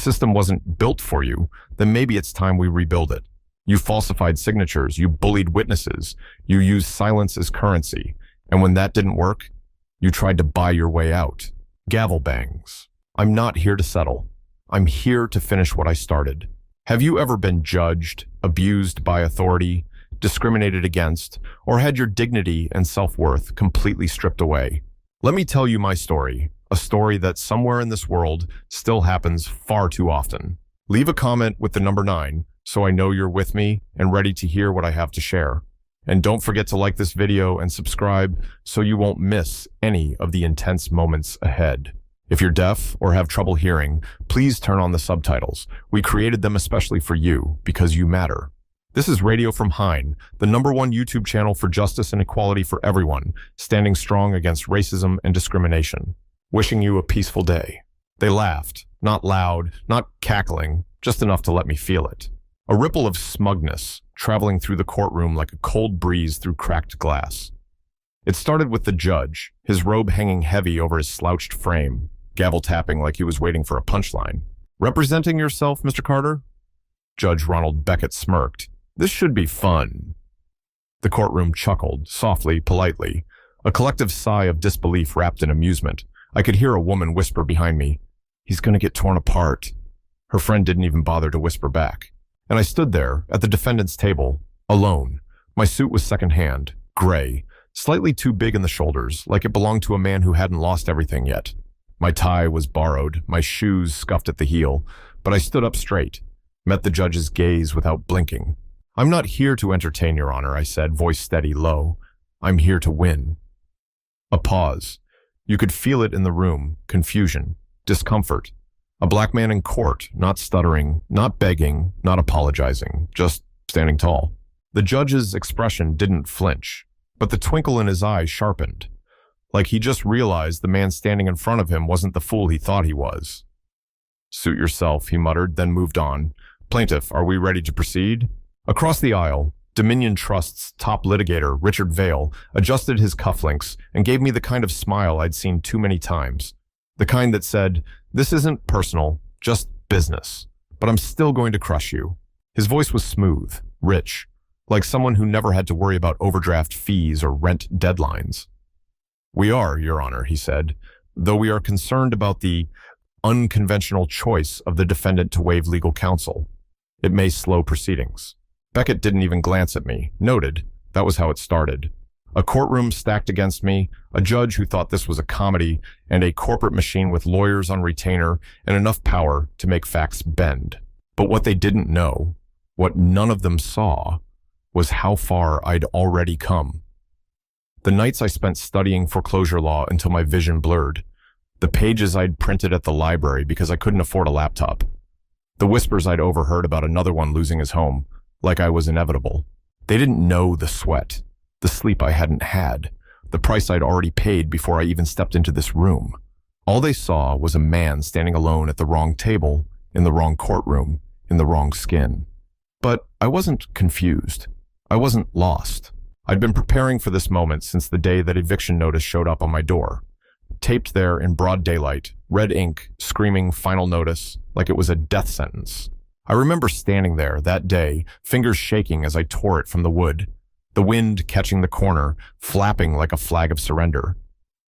system wasn't built for you, then maybe it's time we rebuild it. You falsified signatures, you bullied witnesses, you used silence as currency, and when that didn't work, you tried to buy your way out. Gavel bangs. I'm not here to settle. I'm here to finish what I started. Have you ever been judged, abused by authority, discriminated against, or had your dignity and self-worth completely stripped away? Let me tell you my story, a story that somewhere in this world still happens far too often. Leave a comment with the number 9 so I know you're with me and ready to hear what I have to share. And don't forget to like this video and subscribe so you won't miss any of the intense moments ahead. If you're deaf or have trouble hearing, please turn on the subtitles. We created them especially for you because you matter. This is Radio from Hine, the #1 YouTube channel for justice and equality for everyone, standing strong against racism and discrimination. Wishing you a peaceful day. They laughed, not loud, not cackling, just enough to let me feel it. A ripple of smugness traveling through the courtroom like a cold breeze through cracked glass. It started with the judge, his robe hanging heavy over his slouched frame, gavel tapping like he was waiting for a punchline. Representing yourself, Mr. Carter? Judge Ronald Beckett smirked. This should be fun. The courtroom chuckled, softly, politely, a collective sigh of disbelief wrapped in amusement. I could hear a woman whisper behind me, "He's gonna get torn apart." Her friend didn't even bother to whisper back. And I stood there, at the defendant's table, alone. My suit was secondhand, gray, slightly too big in the shoulders, like it belonged to a man who hadn't lost everything yet. My tie was borrowed, my shoes scuffed at the heel, but I stood up straight, met the judge's gaze without blinking. "I'm not here to entertain, Your Honor," I said, voice steady, low. "I'm here to win." A pause. You could feel it in the room, confusion, discomfort. A black man in court, not stuttering, not begging, not apologizing, just standing tall. The judge's expression didn't flinch, but the twinkle in his eye sharpened, like he just realized the man standing in front of him wasn't the fool he thought he was. "Suit yourself," he muttered, then moved on. "Plaintiff, are we ready to proceed?" Across the aisle, Dominion Trust's top litigator, Richard Vail, adjusted his cufflinks and gave me the kind of smile I'd seen too many times. The kind that said, "This isn't personal, just business, but I'm still going to crush you." His voice was smooth, rich, like someone who never had to worry about overdraft fees or rent deadlines. "We are, Your Honor," he said, "though we are concerned about the unconventional choice of the defendant to waive legal counsel. It may slow proceedings." Beckett didn't even glance at me, noted. That was how it started. A courtroom stacked against me, a judge who thought this was a comedy, and a corporate machine with lawyers on retainer and enough power to make facts bend. But what they didn't know, what none of them saw, was how far I'd already come. The nights I spent studying foreclosure law until my vision blurred. The pages I'd printed at the library because I couldn't afford a laptop. The whispers I'd overheard about another one losing his home, like I was inevitable. They didn't know the sweat, the sleep I hadn't had, the price I'd already paid before I even stepped into this room. All they saw was a man standing alone at the wrong table, in the wrong courtroom, in the wrong skin. But I wasn't confused. I wasn't lost. I'd been preparing for this moment since the day that eviction notice showed up on my door. Taped there in broad daylight, red ink, screaming final notice, like it was a death sentence. I remember standing there that day, fingers shaking as I tore it from the wood, the wind catching the corner, flapping like a flag of surrender.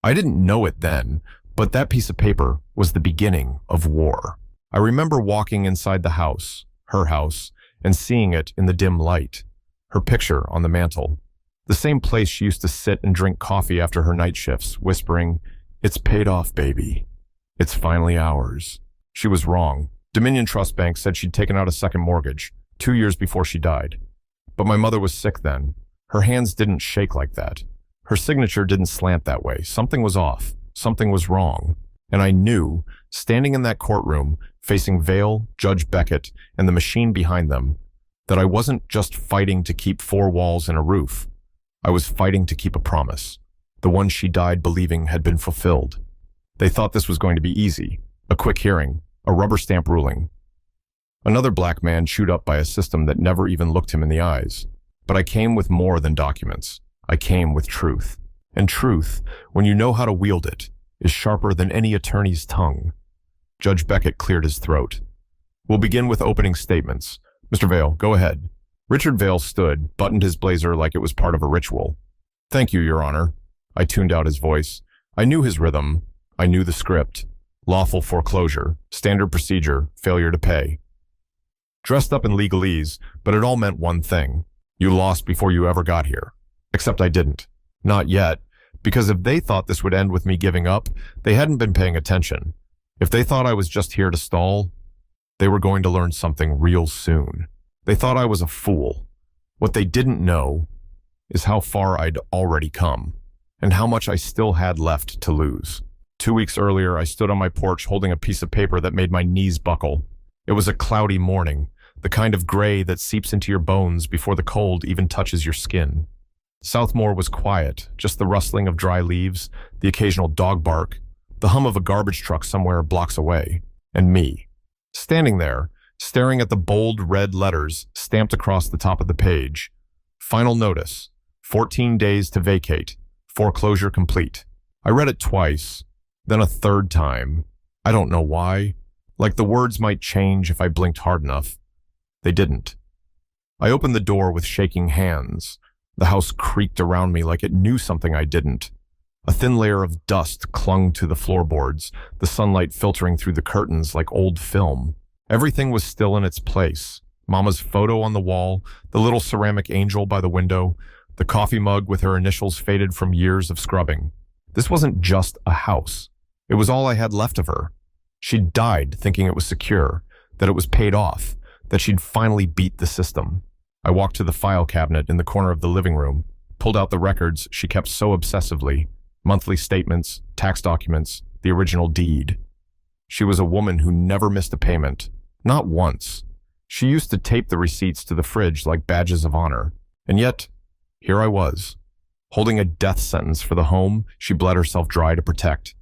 I didn't know it then, but that piece of paper was the beginning of war. I remember walking inside the house, her house, and seeing it in the dim light, her picture on the mantel. The same place she used to sit and drink coffee after her night shifts, whispering, "It's paid off, baby. It's finally ours." She was wrong. Dominion Trust Bank said she'd taken out a second mortgage, 2 years before she died. But my mother was sick then. Her hands didn't shake like that. Her signature didn't slant that way. Something was off. Something was wrong. And I knew, standing in that courtroom, facing Vail, Judge Beckett, and the machine behind them, that I wasn't just fighting to keep 4 walls and a roof. I was fighting to keep a promise, the one she died believing had been fulfilled. They thought this was going to be easy, a quick hearing, a rubber stamp ruling. Another black man chewed up by a system that never even looked him in the eyes. But I came with more than documents. I came with truth. And truth, when you know how to wield it, is sharper than any attorney's tongue. Judge Beckett cleared his throat. We'll begin with opening statements. Mr. Vale, go ahead. Richard Vale stood, buttoned his blazer like it was part of a ritual. Thank you, Your Honor. I tuned out his voice. I knew his rhythm. I knew the script. Lawful foreclosure, standard procedure, failure to pay. Dressed up in legalese, but it all meant one thing. You lost before you ever got here. Except I didn't. Not yet, because if they thought this would end with me giving up, they hadn't been paying attention. If they thought I was just here to stall, they were going to learn something real soon. They thought I was a fool. What they didn't know is how far I'd already come, and how much I still had left to lose. 2 weeks earlier, I stood on my porch holding a piece of paper that made my knees buckle. It was a cloudy morning, the kind of gray that seeps into your bones before the cold even touches your skin. Southmore was quiet, just the rustling of dry leaves, the occasional dog bark, the hum of a garbage truck somewhere blocks away, and me, standing there, staring at the bold red letters stamped across the top of the page. Final notice, 14 days to vacate, foreclosure complete. I read it twice, then a third time. I don't know why. Like the words might change if I blinked hard enough. They didn't. I opened the door with shaking hands. The house creaked around me like it knew something I didn't. A thin layer of dust clung to the floorboards, the sunlight filtering through the curtains like old film. Everything was still in its place. Mama's photo on the wall, the little ceramic angel by the window, the coffee mug with her initials faded from years of scrubbing. This wasn't just a house. It was all I had left of her. She'd died thinking it was secure, that it was paid off, that she'd finally beat the system. I walked to the file cabinet in the corner of the living room, pulled out the records she kept so obsessively, monthly statements, tax documents, the original deed. She was a woman who never missed a payment. Not once. She used to tape the receipts to the fridge like badges of honor. And yet, here I was, holding a death sentence for the home she bled herself dry to protect.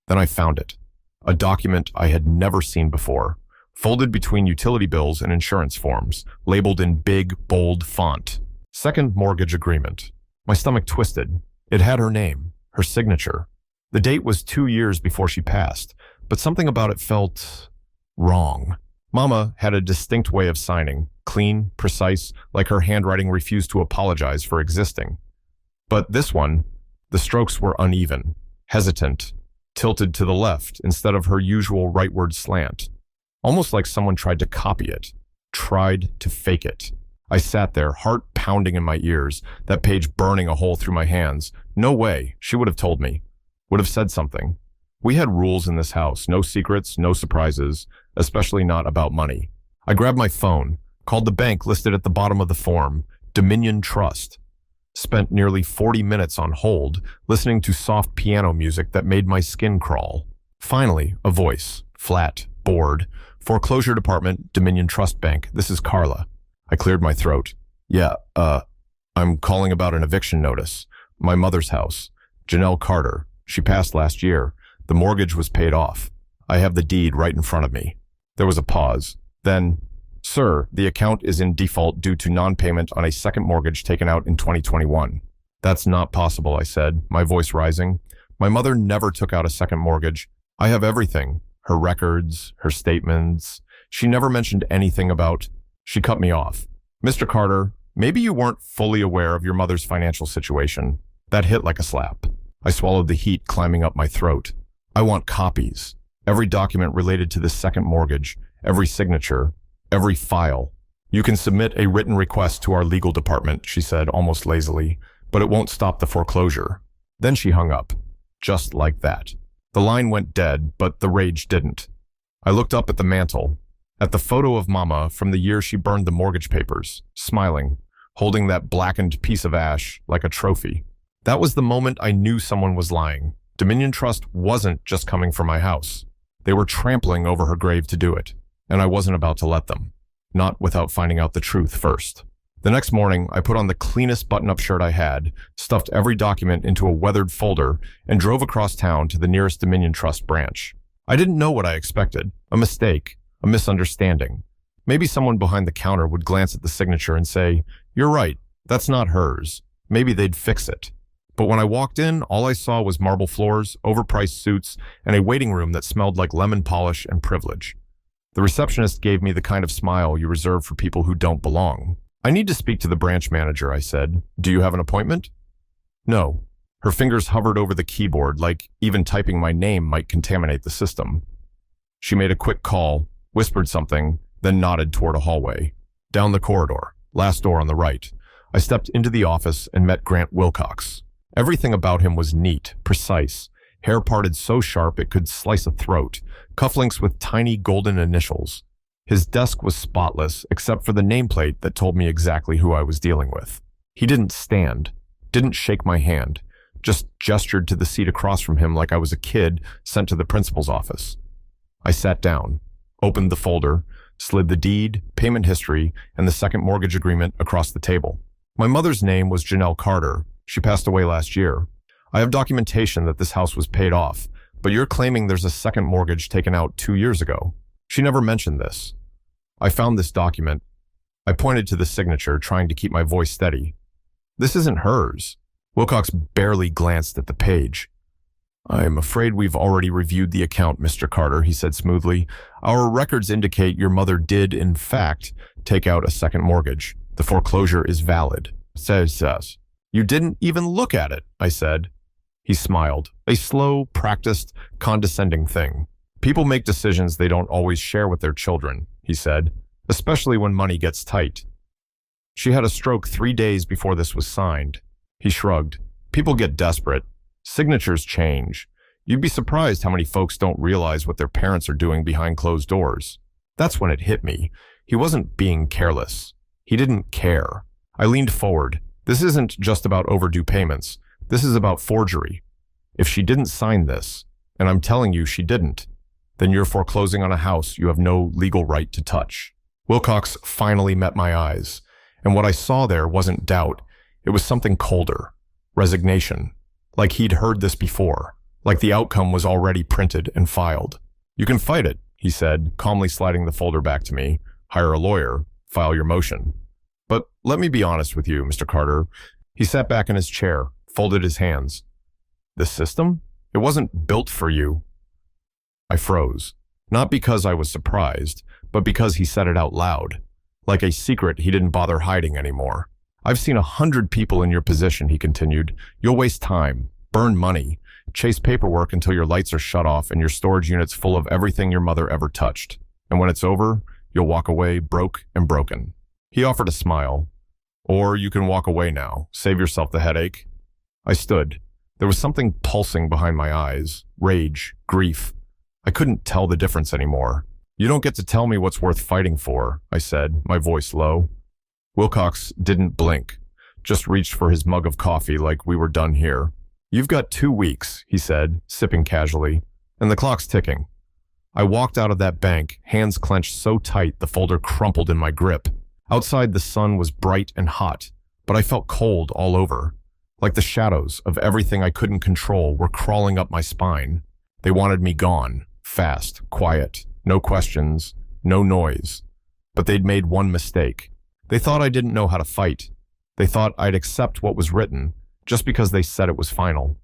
Then I found it. A document I had never seen before, folded between utility bills and insurance forms, labeled in big, bold font. Second mortgage agreement. My stomach twisted. It had her name, her signature. The date was 2 years before she passed, but something about it felt wrong. Mama had a distinct way of signing, clean, precise, like her handwriting refused to apologize for existing. But this one, the strokes were uneven, hesitant, tilted to the left instead of her usual rightward slant. Almost like someone tried to copy it, tried to fake it. I sat there, heart pounding in my ears, that page burning a hole through my hands. No way, she would have told me, would have said something. We had rules in this house, no secrets, no surprises, especially not about money. I grabbed my phone, called the bank listed at the bottom of the form, Dominion Trust. Spent nearly 40 minutes on hold, listening to soft piano music that made my skin crawl. Finally, a voice, flat, bored. Foreclosure Department, Dominion Trust Bank. This is Carla. I cleared my throat. Yeah, I'm calling about an eviction notice. My mother's house. Janelle Carter. She passed last year. The mortgage was paid off. I have the deed right in front of me. There was a pause. Then, sir, the account is in default due to non-payment on a second mortgage taken out in 2021. That's not possible, I said, my voice rising. My mother never took out a second mortgage. I have everything. Her records, her statements. She never mentioned anything about... She cut me off. Mr. Carter, maybe you weren't fully aware of your mother's financial situation. That hit like a slap. I swallowed the heat climbing up my throat. I want copies. Every document related to this second mortgage, every signature, every file. You can submit a written request to our legal department, she said almost lazily, but it won't stop the foreclosure. Then she hung up. Just like that. The line went dead, but the rage didn't. I looked up at the mantel, at the photo of Mama from the year she burned the mortgage papers, smiling, holding that blackened piece of ash like a trophy. That was the moment I knew someone was lying. Dominion Trust wasn't just coming for my house. They were trampling over her grave to do it, and I wasn't about to let them. Not without finding out the truth first. The next morning, I put on the cleanest button-up shirt I had, stuffed every document into a weathered folder, and drove across town to the nearest Dominion Trust branch. I didn't know what I expected. A mistake, a misunderstanding. Maybe someone behind the counter would glance at the signature and say, "You're right, that's not hers." Maybe they'd fix it. But when I walked in, all I saw was marble floors, overpriced suits, and a waiting room that smelled like lemon polish and privilege. The receptionist gave me the kind of smile you reserve for people who don't belong. I need to speak to the branch manager, I said. Do you have an appointment? No. Her fingers hovered over the keyboard like even typing my name might contaminate the system. She made a quick call, whispered something, then nodded toward a hallway. Down the corridor, last door on the right. I stepped into the office and met Grant Wilcox. Everything about him was neat, precise, hair parted so sharp it could slice a throat, cufflinks with tiny golden initials. His desk was spotless except for the nameplate that told me exactly who I was dealing with. He didn't stand, didn't shake my hand, just gestured to the seat across from him like I was a kid sent to the principal's office. I sat down, opened the folder, slid the deed, payment history, and the second mortgage agreement across the table. My mother's name was Janelle Carter. She passed away last year. I have documentation that this house was paid off, but you're claiming there's a second mortgage taken out 2 years ago. She never mentioned this. I found this document. I pointed to the signature, trying to keep my voice steady. This isn't hers. Wilcox barely glanced at the page. I'm afraid we've already reviewed the account, Mr. Carter, he said smoothly. Our records indicate your mother did, in fact, take out a second mortgage. The foreclosure is valid. Says. You didn't even look at it, I said. He smiled, a slow, practiced, condescending thing. People make decisions they don't always share with their children, he said, especially when money gets tight. She had a stroke 3 days before this was signed. He shrugged. People get desperate. Signatures change. You'd be surprised how many folks don't realize what their parents are doing behind closed doors. That's when it hit me. He wasn't being careless. He didn't care. I leaned forward. This isn't just about overdue payments. This is about forgery. If she didn't sign this, and I'm telling you she didn't, then you're foreclosing on a house you have no legal right to touch. Wilcox finally met my eyes, and what I saw there wasn't doubt. It was something colder. Resignation. Like he'd heard this before. Like the outcome was already printed and filed. You can fight it, he said, calmly sliding the folder back to me. Hire a lawyer. File your motion. But let me be honest with you, Mr. Carter. He sat back in his chair, folded his hands. The system? It wasn't built for you. I froze. Not because I was surprised, but because he said it out loud. Like a secret he didn't bother hiding anymore. I've seen 100 people in your position, he continued. You'll waste time, burn money, chase paperwork until your lights are shut off and your storage unit's full of everything your mother ever touched. And when it's over, you'll walk away broke and broken. He offered a smile. Or you can walk away now. Save yourself the headache. I stood. There was something pulsing behind my eyes. Rage, grief. I couldn't tell the difference anymore. You don't get to tell me what's worth fighting for, I said, my voice low. Wilcox didn't blink, just reached for his mug of coffee like we were done here. You've got 2 weeks, he said, sipping casually, and the clock's ticking. I walked out of that bank, hands clenched so tight the folder crumpled in my grip. Outside the sun was bright and hot, but I felt cold all over. Like the shadows of everything I couldn't control were crawling up my spine. They wanted me gone, fast, quiet, no questions, no noise. But they'd made one mistake. They thought I didn't know how to fight. They thought I'd accept what was written, just because they said it was final.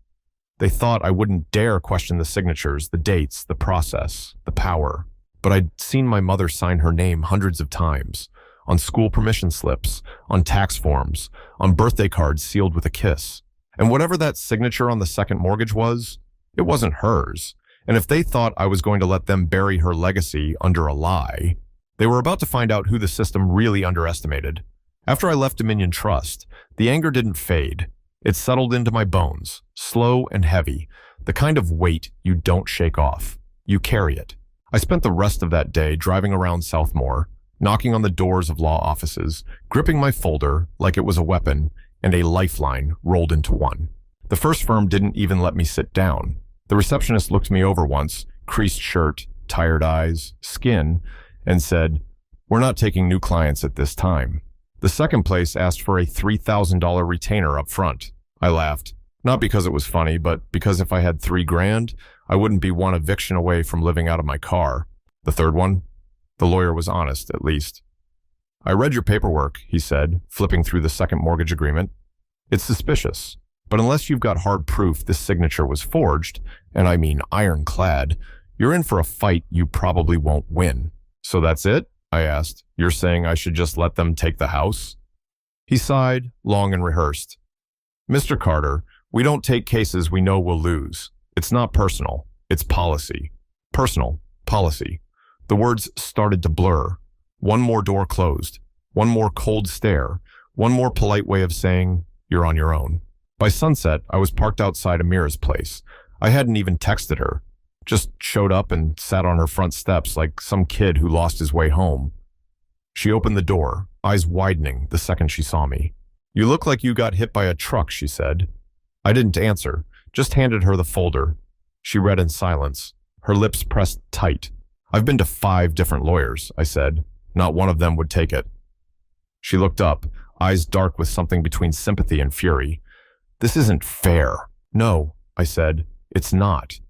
They thought I wouldn't dare question the signatures, the dates, the process, the power. But I'd seen my mother sign her name hundreds of times. On school permission slips, on tax forms, on birthday cards sealed with a kiss. And whatever that signature on the second mortgage was, it wasn't hers. And if they thought I was going to let them bury her legacy under a lie, they were about to find out who the system really underestimated. After I left Dominion Trust, the anger didn't fade. It settled into my bones, slow and heavy, the kind of weight you don't shake off. You carry it. I spent the rest of that day driving around Southmore, knocking on the doors of law offices, gripping my folder like it was a weapon and a lifeline rolled into one. The first firm didn't even let me sit down. The receptionist looked me over once, creased shirt, tired eyes, skin, and said, "We're not taking new clients at this time." The second place asked for a $3,000 retainer up front. I laughed, not because it was funny, but because if I had $3,000, I wouldn't be one eviction away from living out of my car. The third one? The lawyer was honest, at least. "I read your paperwork," he said, flipping through the second mortgage agreement. "It's suspicious, but unless you've got hard proof this signature was forged, and I mean ironclad, you're in for a fight you probably won't win." So that's it? I asked. You're saying I should just let them take the house? He sighed, long and rehearsed. Mr. Carter, we don't take cases we know we'll lose. It's not personal. It's policy. Personal. Policy. The words started to blur. One more door closed. One more cold stare. One more polite way of saying, you're on your own. By sunset, I was parked outside Amira's place. I hadn't even texted her. Just showed up and sat on her front steps like some kid who lost his way home. She opened the door, eyes widening the second she saw me. You look like you got hit by a truck, she said. I didn't answer, just handed her the folder. She read in silence, her lips pressed tight. I've been to 5 different lawyers, I said. Not one of them would take it. She looked up, eyes dark with something between sympathy and fury. This isn't fair. No, I said. It's not.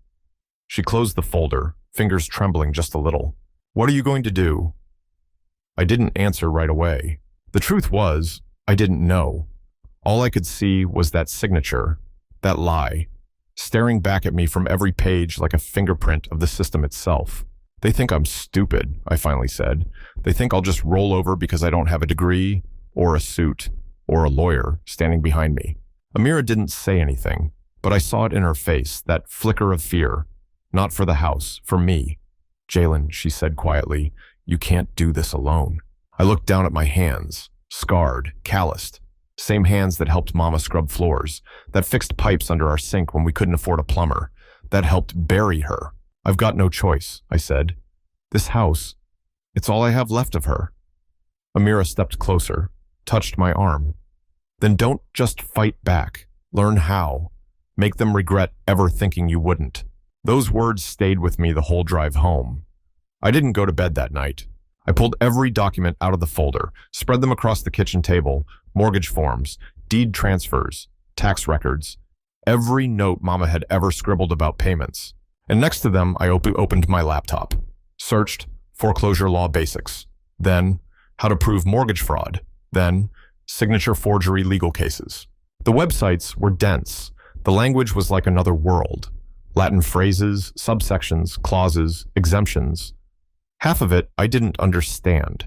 She closed the folder, fingers trembling just a little. What are you going to do? I didn't answer right away. The truth was, I didn't know. All I could see was that signature, that lie, staring back at me from every page like a fingerprint of the system itself. They think I'm stupid, I finally said. They think I'll just roll over because I don't have a degree, or a suit, or a lawyer standing behind me. Amira didn't say anything, but I saw it in her face, that flicker of fear. Not for the house, for me. Jalen, she said quietly, you can't do this alone. I looked down at my hands, scarred, calloused. Same hands that helped Mama scrub floors, that fixed pipes under our sink when we couldn't afford a plumber, that helped bury her. I've got no choice, I said. This house, it's all I have left of her. Amira stepped closer, touched my arm. Then don't just fight back. Learn how. Make them regret ever thinking you wouldn't. Those words stayed with me the whole drive home. I didn't go to bed that night. I pulled every document out of the folder, spread them across the kitchen table, mortgage forms, deed transfers, tax records, every note Mama had ever scribbled about payments. And next to them, I opened my laptop, searched foreclosure law basics, then how to prove mortgage fraud, then signature forgery legal cases. The websites were dense. The language was like another world. Latin phrases, subsections, clauses, exemptions. Half of it I didn't understand,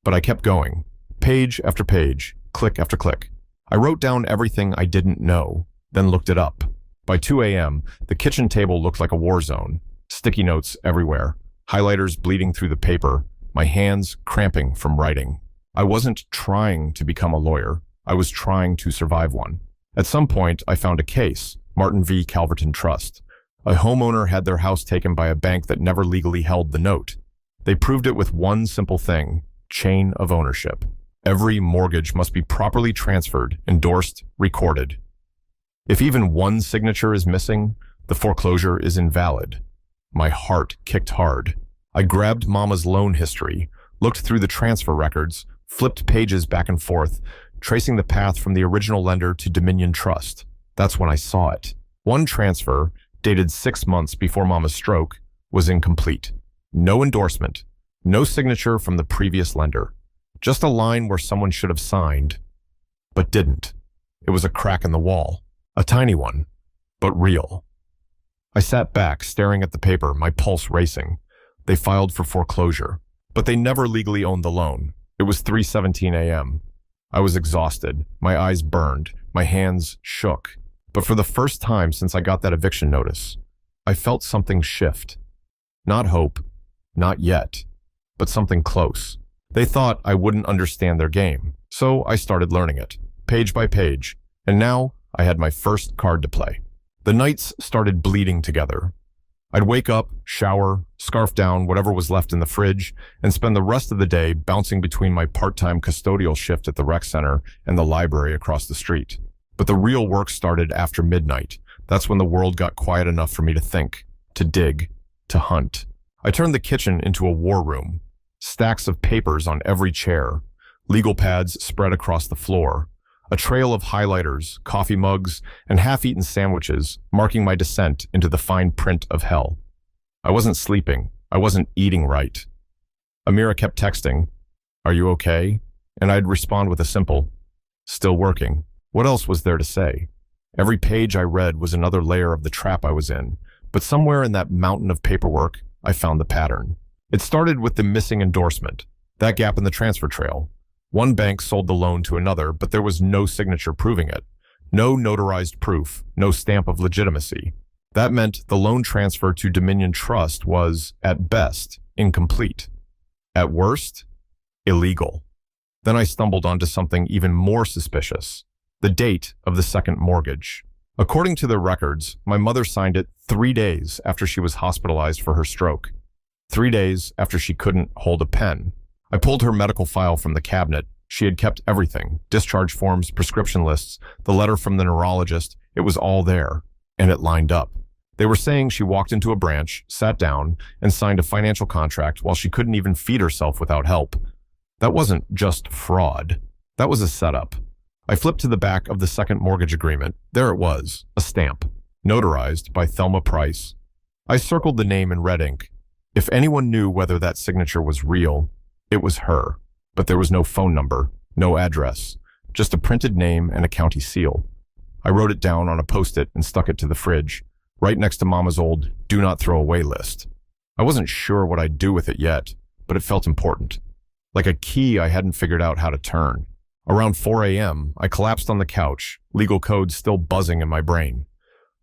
but I kept going, page after page, click after click. I wrote down everything I didn't know, then looked it up. By 2 a.m., the kitchen table looked like a war zone, sticky notes everywhere, highlighters bleeding through the paper, my hands cramping from writing. I wasn't trying to become a lawyer. I was trying to survive one. At some point, I found a case, Martin v. Calverton Trust. A homeowner had their house taken by a bank that never legally held the note. They proved it with one simple thing, chain of ownership. Every mortgage must be properly transferred, endorsed, recorded. If even one signature is missing, the foreclosure is invalid. My heart kicked hard. I grabbed Mama's loan history, looked through the transfer records, flipped pages back and forth, tracing the path from the original lender to Dominion Trust. That's when I saw it. One transfer, dated 6 months before Mama's stroke, was incomplete. No endorsement, no signature from the previous lender. Just a line where someone should have signed, but didn't. It was a crack in the wall, a tiny one, but real. I sat back, staring at the paper, my pulse racing. They filed for foreclosure, but they never legally owned the loan. It was 3:17 a.m. I was exhausted, my eyes burned, my hands shook. But for the first time since I got that eviction notice, I felt something shift. Not hope, not yet, but something close. They thought I wouldn't understand their game, so I started learning it, page by page, and now I had my first card to play. The nights started bleeding together. I'd wake up, shower, scarf down whatever was left in the fridge, and spend the rest of the day bouncing between my part-time custodial shift at the rec center and the library across the street. But the real work started after midnight. That's when the world got quiet enough for me to think, to dig, to hunt. I turned the kitchen into a war room. Stacks of papers on every chair, legal pads spread across the floor, a trail of highlighters, coffee mugs, and half-eaten sandwiches marking my descent into the fine print of hell. I wasn't sleeping. I wasn't eating right. Amira kept texting, "Are you okay?" And I'd respond with a simple, "Still working." What else was there to say? Every page I read was another layer of the trap I was in, but somewhere in that mountain of paperwork, I found the pattern. It started with the missing endorsement, that gap in the transfer trail. One bank sold the loan to another, but there was no signature proving it. No notarized proof, no stamp of legitimacy. That meant the loan transfer to Dominion Trust was, at best, incomplete. At worst, illegal. Then I stumbled onto something even more suspicious. The date of the second mortgage. According to the records, my mother signed it 3 days after she was hospitalized for her stroke. 3 days after she couldn't hold a pen. I pulled her medical file from the cabinet. She had kept everything. Discharge forms, prescription lists, the letter from the neurologist. It was all there. And it lined up. They were saying she walked into a branch, sat down, and signed a financial contract while she couldn't even feed herself without help. That wasn't just fraud. That was a setup. I flipped to the back of the second mortgage agreement. There it was, a stamp, notarized by Thelma Price. I circled the name in red ink. If anyone knew whether that signature was real, it was her. But there was no phone number, no address, just a printed name and a county seal. I wrote it down on a post-it and stuck it to the fridge, right next to Mama's old do not throw away list. I wasn't sure what I'd do with it yet, but it felt important. Like a key I hadn't figured out how to turn. Around 4 a.m., I collapsed on the couch, legal code still buzzing in my brain.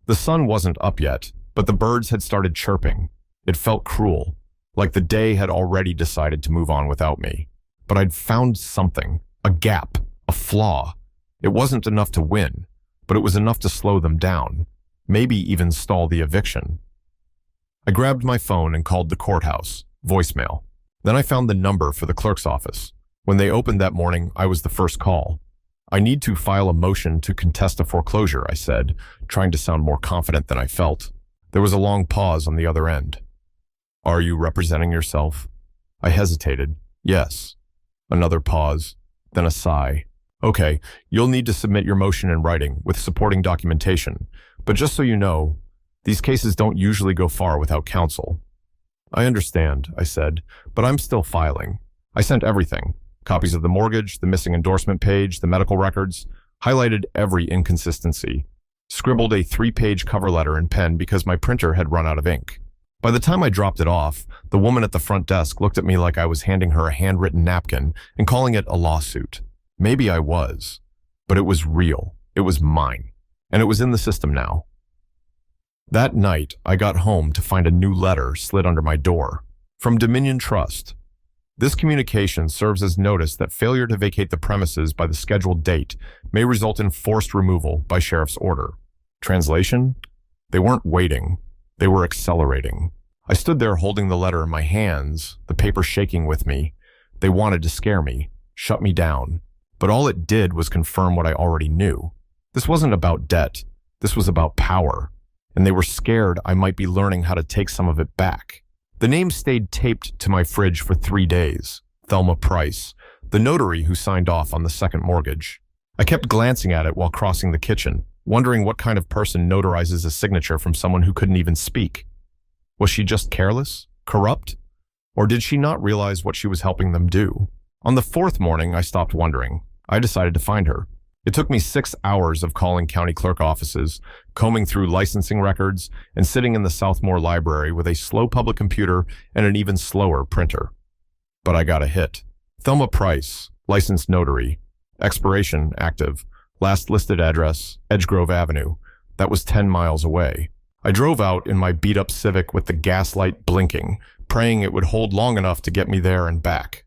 The sun wasn't up yet, but the birds had started chirping. It felt cruel, like the day had already decided to move on without me. But I'd found something, a gap, a flaw. It wasn't enough to win, but it was enough to slow them down, maybe even stall the eviction. I grabbed my phone and called the courthouse, voicemail. Then I found the number for the clerk's office. When they opened that morning, I was the first call. I need to file a motion to contest a foreclosure, I said, trying to sound more confident than I felt. There was a long pause on the other end. Are you representing yourself? I hesitated. Yes. Another pause, then a sigh. Okay, you'll need to submit your motion in writing with supporting documentation. But just so you know, these cases don't usually go far without counsel. I understand, I said, but I'm still filing. I sent everything. Copies of the mortgage, the missing endorsement page, the medical records, highlighted every inconsistency. Scribbled a 3-page cover letter in pen because my printer had run out of ink. By the time I dropped it off, the woman at the front desk looked at me like I was handing her a handwritten napkin and calling it a lawsuit. Maybe I was, but it was real. It was mine, and it was in the system now. That night, I got home to find a new letter slid under my door. From Dominion Trust. This communication serves as notice that failure to vacate the premises by the scheduled date may result in forced removal by sheriff's order. Translation? They weren't waiting. They were accelerating. I stood there holding the letter in my hands, the paper shaking with me. They wanted to scare me, shut me down. But all it did was confirm what I already knew. This wasn't about debt. This was about power. And they were scared I might be learning how to take some of it back. The name stayed taped to my fridge for 3 days. Thelma Price, the notary who signed off on the second mortgage. I kept glancing at it while crossing the kitchen, wondering what kind of person notarizes a signature from someone who couldn't even speak. Was she just careless? Corrupt? Or did she not realize what she was helping them do? On the 4th morning, I stopped wondering. I decided to find her. It took me 6 hours of calling county clerk offices, combing through licensing records, and sitting in the Southmore Library with a slow public computer and an even slower printer. But I got a hit. Thelma Price, licensed notary. Expiration, active. Last listed address, Edgegrove Avenue. That was 10 miles away. I drove out in my beat-up Civic with the gas light blinking, praying it would hold long enough to get me there and back.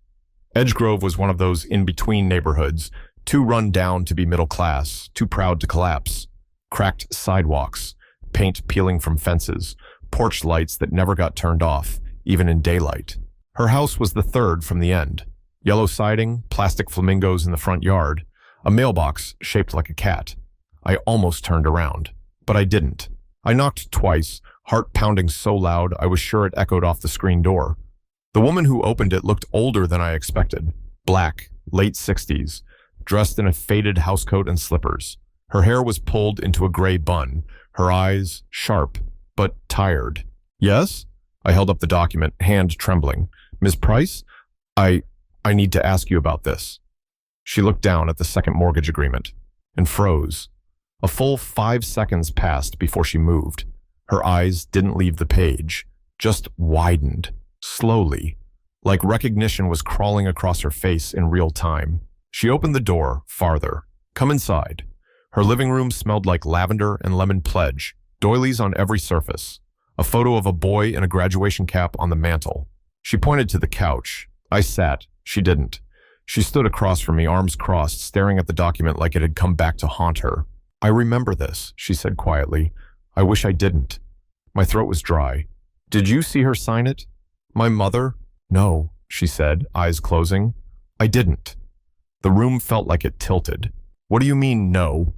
Edgegrove was one of those in-between neighborhoods, too run down to be middle class, too proud to collapse. Cracked sidewalks, paint peeling from fences, porch lights that never got turned off, even in daylight. Her house was the 3rd from the end. Yellow siding, plastic flamingos in the front yard, a mailbox shaped like a cat. I almost turned around, but I didn't. I knocked twice, heart pounding so loud I was sure it echoed off the screen door. The woman who opened it looked older than I expected. Black, late 60s. Dressed in a faded housecoat and slippers. Her hair was pulled into a gray bun, her eyes sharp, but tired. Yes? I held up the document, hand trembling. Ms. Price? I need to ask you about this. She looked down at the second mortgage agreement and froze. A full 5 seconds passed before she moved. Her eyes didn't leave the page, just widened. slowly, like recognition was crawling across her face in real time. She opened the door farther. Come inside. Her living room smelled like lavender and lemon pledge, doilies on every surface, a photo of a boy in a graduation cap on the mantel. She pointed to the couch. I sat. She didn't. She stood across from me, arms crossed, staring at the document like it had come back to haunt her. I remember this, she said quietly. I wish I didn't. My throat was dry. Did you see her sign it? My mother? No, she said, eyes closing. I didn't. The room felt like it tilted. What do you mean, no?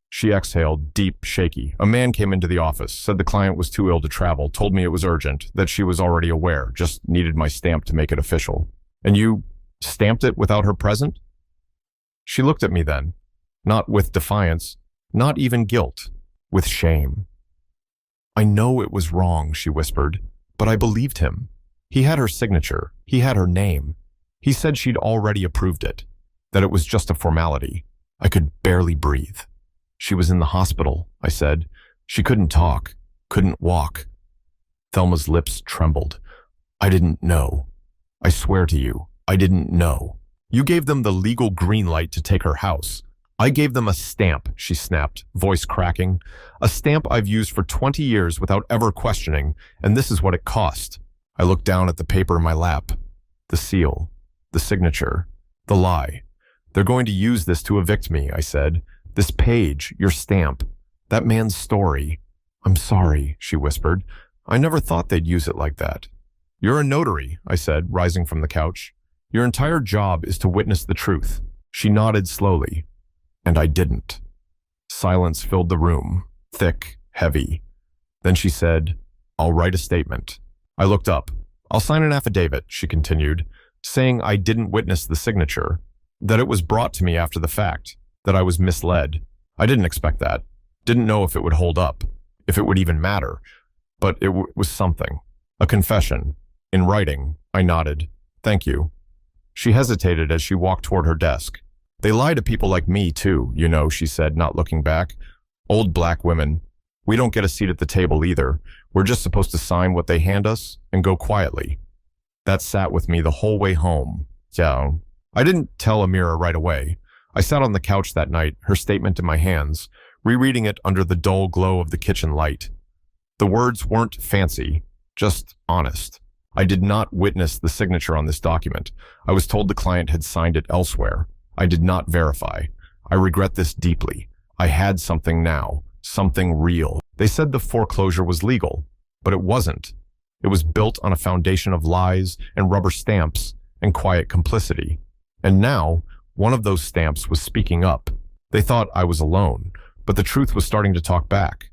She exhaled, deep, shaky. A man came into the office, said the client was too ill to travel, told me it was urgent, that she was already aware, just needed my stamp to make it official. And you stamped it without her present? She looked at me then, not with defiance, not even guilt, with shame. I know it was wrong, she whispered, but I believed him. He had her signature. He had her name. He said she'd already approved it, that it was just a formality. I could barely breathe. She was in the hospital, I said. She couldn't talk, couldn't walk. Thelma's lips trembled. I didn't know. I swear to you, I didn't know. You gave them the legal green light to take her house. I gave them a stamp, she snapped, voice cracking. A stamp I've used for 20 years without ever questioning, and this is what it cost. I looked down at the paper in my lap. The seal, the signature, the lie. They're going to use this to evict me, I said. This page, your stamp, that man's story. I'm sorry, she whispered. I never thought they'd use it like that. You're a notary, I said, rising from the couch. Your entire job is to witness the truth. She nodded slowly, and I didn't. Silence filled the room, thick, heavy. Then she said, I'll write a statement. I looked up. I'll sign an affidavit, she continued, saying I didn't witness the signature, that it was brought to me after the fact, that I was misled. I didn't expect that. Didn't know if it would hold up, if it would even matter, but it was something. A confession. In writing, I nodded. Thank you. She hesitated as she walked toward her desk. They lie to people like me, too, you know, she said, not looking back. Old black women. We don't get a seat at the table either. We're just supposed to sign what they hand us and go quietly. That sat with me the whole way home. Yeah. I didn't tell Amira right away. I sat on the couch that night, her statement in my hands, rereading it under the dull glow of the kitchen light. The words weren't fancy, just honest. I did not witness the signature on this document. I was told the client had signed it elsewhere. I did not verify. I regret this deeply. I had something now, something real. They said the foreclosure was legal, but it wasn't. It was built on a foundation of lies and rubber stamps and quiet complicity. And now, one of those stamps was speaking up. They thought I was alone, but the truth was starting to talk back.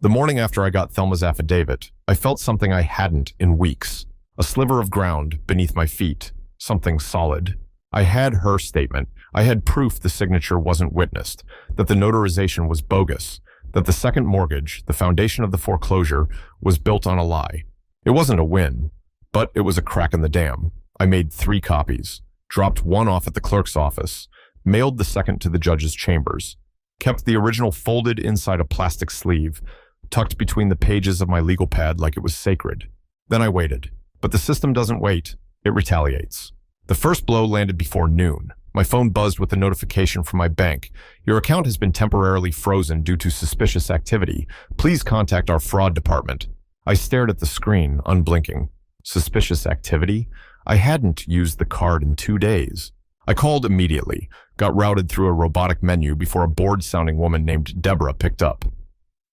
The morning after I got Thelma's affidavit, I felt something I hadn't in weeks. A sliver of ground beneath my feet, something solid. I had her statement. I had proof the signature wasn't witnessed, that the notarization was bogus, that the second mortgage, the foundation of the foreclosure, was built on a lie. It wasn't a win, but it was a crack in the dam. I made 3 copies, dropped one off at the clerk's office, mailed the second to the judge's chambers, kept the original folded inside a plastic sleeve, tucked between the pages of my legal pad like it was sacred. Then I waited. But the system doesn't wait. It retaliates. The first blow landed before noon. My phone buzzed with a notification from my bank. Your account has been temporarily frozen due to suspicious activity. Please contact our fraud department. I stared at the screen, unblinking. Suspicious activity? I hadn't used the card in 2 days. I called immediately, got routed through a robotic menu before a bored-sounding woman named Deborah picked up.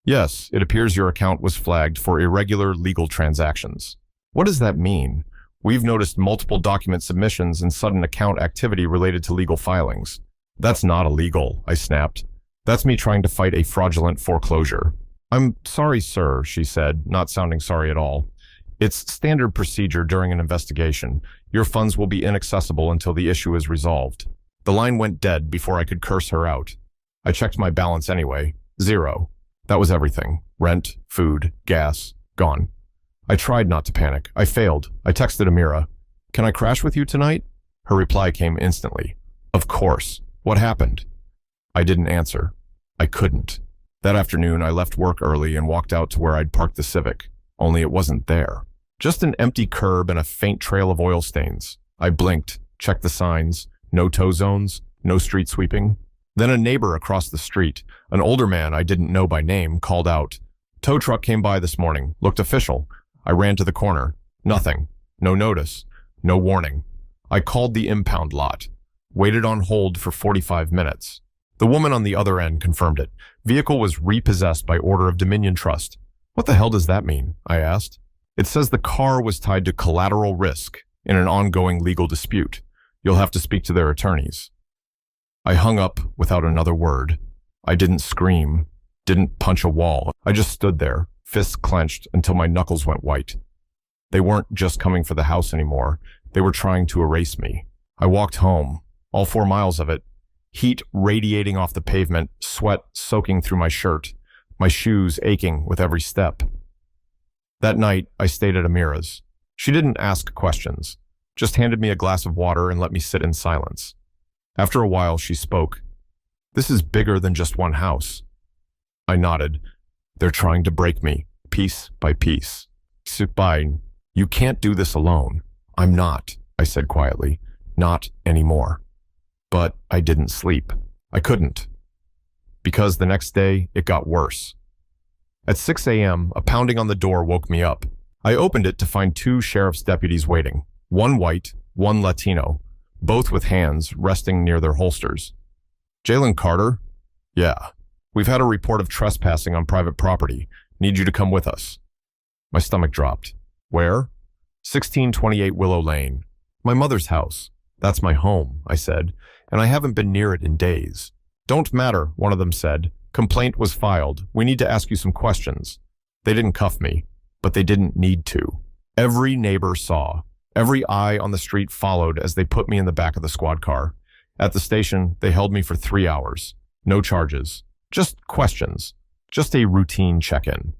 Yes, it appears your account was flagged for irregular legal transactions. What does that mean? We've noticed multiple document submissions and sudden account activity related to legal filings. That's not illegal, I snapped. That's me trying to fight a fraudulent foreclosure. I'm sorry, sir, she said, not sounding sorry at all. It's standard procedure during an investigation. Your funds will be inaccessible until the issue is resolved. The line went dead before I could curse her out. I checked my balance anyway. 0. That was everything. Rent, food, gas, gone. I tried not to panic. I failed. I texted Amira. Can I crash with you tonight? Her reply came instantly. Of course. What happened? I didn't answer. I couldn't. That afternoon, I left work early and walked out to where I'd parked the Civic, only it wasn't there. Just an empty curb and a faint trail of oil stains. I blinked, checked the signs, no tow zones, no street sweeping. Then a neighbor across the street, an older man I didn't know by name, called out. Tow truck came by this morning, looked official. I ran to the corner. Nothing. No notice. No warning. I called the impound lot. Waited on hold for 45 minutes. The woman on the other end confirmed it. Vehicle was repossessed by order of Dominion Trust. What the hell does that mean? I asked. It says the car was tied to collateral risk in an ongoing legal dispute. You'll have to speak to their attorneys. I hung up without another word. I didn't scream, didn't punch a wall. I just stood there, fists clenched until my knuckles went white. They weren't just coming for the house anymore. They were trying to erase me. I walked home, all 4 miles of it, heat radiating off the pavement, sweat soaking through my shirt, my shoes aching with every step. That night, I stayed at Amira's. She didn't ask questions, just handed me a glass of water and let me sit in silence. After a while, she spoke. This is bigger than just one house. I nodded. They're trying to break me, piece by piece. Supine, you can't do this alone. I'm not, I said quietly. Not anymore. But I didn't sleep. I couldn't. Because the next day, it got worse. At 6 a.m., a pounding on the door woke me up. I opened it to find 2 sheriff's deputies waiting. One white, one Latino, both with hands resting near their holsters. Jalen Carter? Yeah. We've had a report of trespassing on private property. Need you to come with us. My stomach dropped. Where? 1628 Willow Lane. My mother's house. That's my home, I said, and I haven't been near it in days. Don't matter, one of them said. Complaint was filed. We need to ask you some questions. They didn't cuff me, but they didn't need to. Every neighbor saw. Every eye on the street followed as they put me in the back of the squad car. At the station, they held me for 3 hours. No charges. Just questions. Just a routine check-in.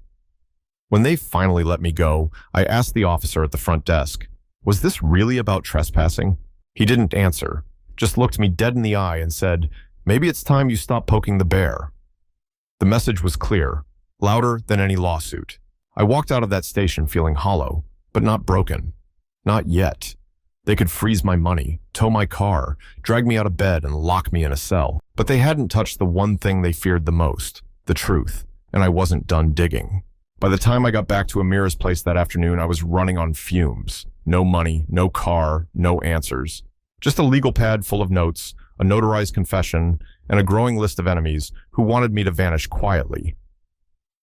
When they finally let me go, I asked the officer at the front desk, was this really about trespassing? He didn't answer, just looked me dead in the eye and said, maybe it's time you stop poking the bear. The message was clear, louder than any lawsuit. I walked out of that station feeling hollow, but not broken. Not yet. They could freeze my money, tow my car, drag me out of bed and lock me in a cell. But they hadn't touched the one thing they feared the most, the truth, and I wasn't done digging. By the time I got back to Amira's place that afternoon, I was running on fumes. No money, no car, no answers. Just a legal pad full of notes, a notarized confession, and a growing list of enemies who wanted me to vanish quietly.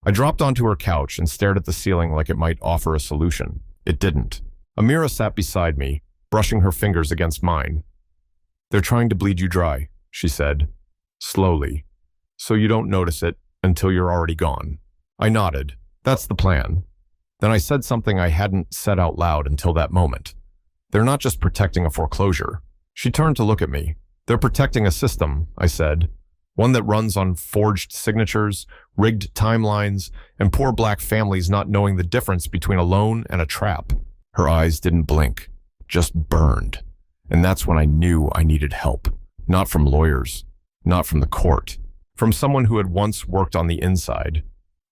I dropped onto her couch and stared at the ceiling like it might offer a solution. It didn't. Amira sat beside me, brushing her fingers against mine. They're trying to bleed you dry, she said, slowly, so you don't notice it until you're already gone. I nodded. That's the plan. Then I said something I hadn't said out loud until that moment. They're not just protecting a foreclosure. She turned to look at me. They're protecting a system, I said. One that runs on forged signatures, rigged timelines, and poor black families not knowing the difference between a loan and a trap. Her eyes didn't blink, just burned. And that's when I knew I needed help. Not from lawyers, not from the court, from someone who had once worked on the inside.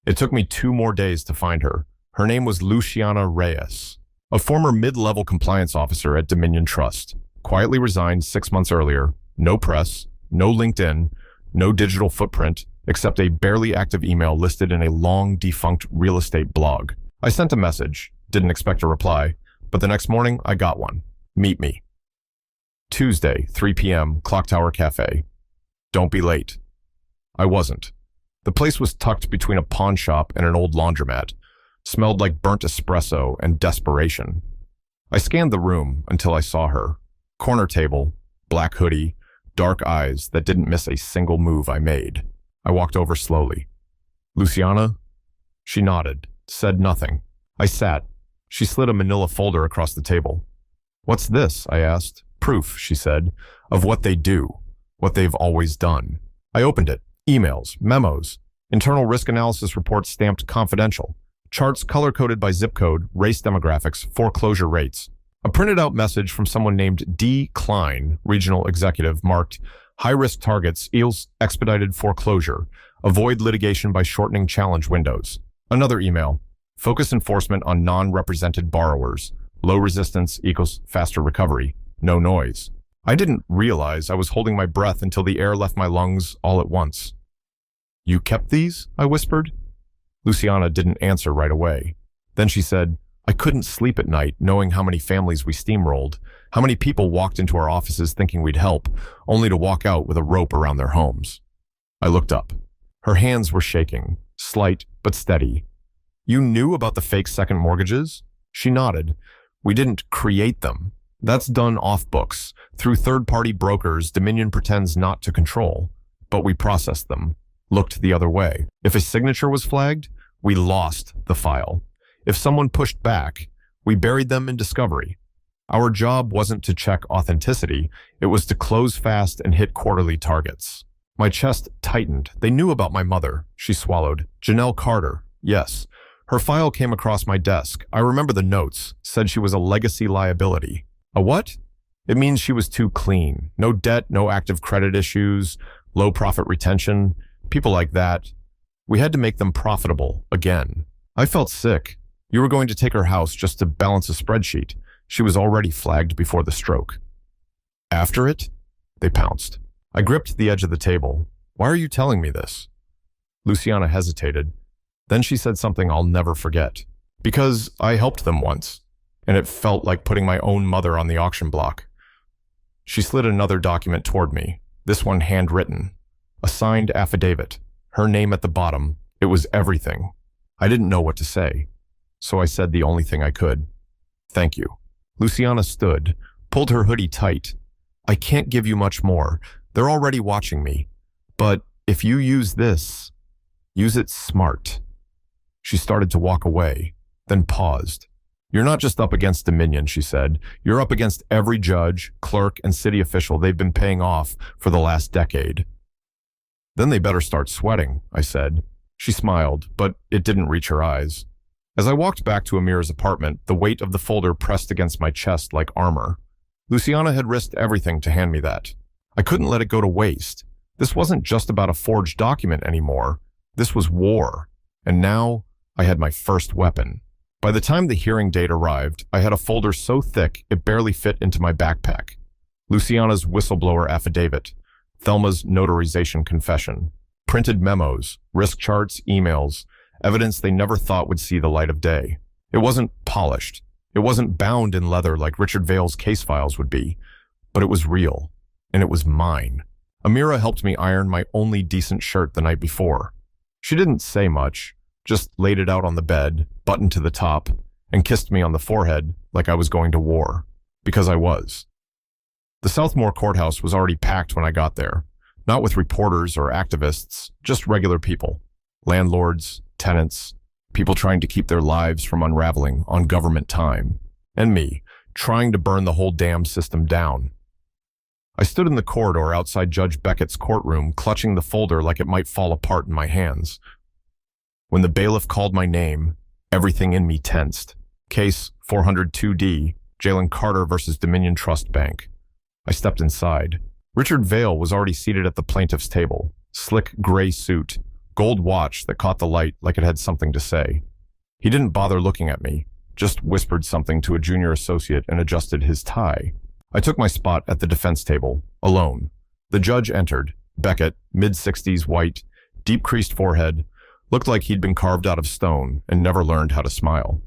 It took me 2 more days to find her. Her name was Luciana Reyes, a former mid-level compliance officer at Dominion Trust. Quietly resigned 6 months earlier. No press, no LinkedIn, no digital footprint, except a barely active email listed in a long defunct real estate blog. I sent a message, didn't expect a reply, but the next morning I got one. Meet me. Tuesday, 3 p.m., Clock Tower Cafe. Don't be late. I wasn't. The place was tucked between a pawn shop and an old laundromat. Smelled like burnt espresso and desperation. I scanned the room until I saw her. Corner table, black hoodie, dark eyes that didn't miss a single move I made. I walked over slowly. Luciana? She nodded, said nothing. I sat. She slid a manila folder across the table. What's this? I asked. Proof, she said, of what they do, what they've always done. I opened it. Emails, memos, internal risk analysis reports stamped confidential, charts color-coded by zip code, race demographics, foreclosure rates. A printed out message from someone named D. Klein, regional executive, marked high-risk targets eels expedited foreclosure, avoid litigation by shortening challenge windows. Another email. Focus enforcement on non-represented borrowers. Low resistance equals faster recovery. No noise. I didn't realize I was holding my breath until the air left my lungs all at once. You kept these? I whispered. Luciana didn't answer right away. Then she said, I couldn't sleep at night knowing how many families we steamrolled, how many people walked into our offices thinking we'd help, only to walk out with a rope around their homes. I looked up. Her hands were shaking, slight but steady. You knew about the fake second mortgages? She nodded. We didn't create them. That's done off books. Through third-party brokers, Dominion pretends not to control. But we processed them, looked the other way. If a signature was flagged, we lost the file. If someone pushed back, we buried them in discovery. Our job wasn't to check authenticity, it was to close fast and hit quarterly targets. My chest tightened. They knew about my mother, she swallowed. Janelle Carter, yes. Her file came across my desk. I remember the notes, said she was a legacy liability. A what? It means she was too clean. No debt, no active credit issues, low profit retention, people like that. We had to make them profitable again. I felt sick. You were going to take her house just to balance a spreadsheet. She was already flagged before the stroke. After it, they pounced. I gripped the edge of the table. Why are you telling me this? Luciana hesitated. Then she said something I'll never forget. Because I helped them once, and it felt like putting my own mother on the auction block. She slid another document toward me, this one handwritten. A signed affidavit. Her name at the bottom. It was everything. I didn't know what to say, so I said the only thing I could. Thank you. Luciana stood, pulled her hoodie tight. I can't give you much more. They're already watching me. But if you use this, use it smart. She started to walk away, then paused. You're not just up against Dominion, she said. You're up against every judge, clerk, and city official they've been paying off for the last decade. Then they better start sweating, I said. She smiled, but it didn't reach her eyes. As I walked back to Amir's apartment, the weight of the folder pressed against my chest like armor. Luciana had risked everything to hand me that. I couldn't let it go to waste. This wasn't just about a forged document anymore. This was war. And now I had my first weapon. By the time the hearing date arrived, I had a folder so thick it barely fit into my backpack. Luciana's whistleblower affidavit, Thelma's notarization confession, printed memos, risk charts, emails, evidence they never thought would see the light of day. It wasn't polished. It wasn't bound in leather like Richard Vale's case files would be, but it was real, and it was mine. Amira helped me iron my only decent shirt the night before. She didn't say much, just laid it out on the bed, buttoned to the top, and kissed me on the forehead like I was going to war, because I was. The Southmore courthouse was already packed when I got there, not with reporters or activists, just regular people, landlords, tenants, people trying to keep their lives from unraveling on government time, and me, trying to burn the whole damn system down. I stood in the corridor outside Judge Beckett's courtroom, clutching the folder like it might fall apart in my hands. When the bailiff called my name, everything in me tensed. Case 402D, Jalen Carter versus Dominion Trust Bank. I stepped inside. Richard Vale was already seated at the plaintiff's table, slick gray suit, gold watch that caught the light like it had something to say. He didn't bother looking at me, just whispered something to a junior associate and adjusted his tie. I took my spot at the defense table, alone. The judge entered. Beckett, mid-60s, white, deep-creased forehead, looked like he'd been carved out of stone and never learned how to smile.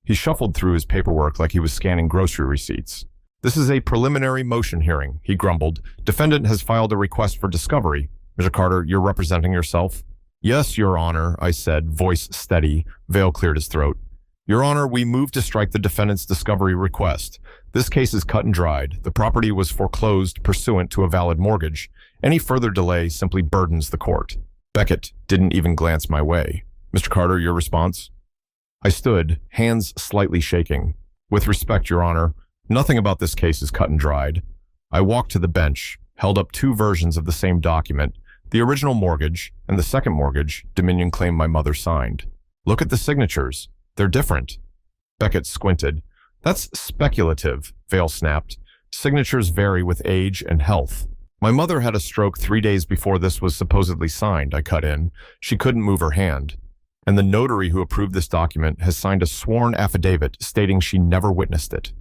He shuffled through his paperwork like he was scanning grocery receipts. This is a preliminary motion hearing, he grumbled. Defendant has filed a request for discovery. Mr. Carter, you're representing yourself? Yes, Your Honor, I said, voice steady. Vale cleared his throat. Your Honor, we move to strike the defendant's discovery request. This case is cut and dried. The property was foreclosed pursuant to a valid mortgage. Any further delay simply burdens the court. Beckett didn't even glance my way. Mr. Carter, your response? I stood, hands slightly shaking. With respect, Your Honor, nothing about this case is cut and dried. I walked to the bench, held up two versions of the same document, the original mortgage and the second mortgage Dominion claimed my mother signed. Look at the signatures. They're different. Beckett squinted. That's speculative, Vale snapped. Signatures vary with age and health. My mother had a stroke 3 days before this was supposedly signed, I cut in. She couldn't move her hand. and the notary who approved this document has signed a sworn affidavit stating she never witnessed it.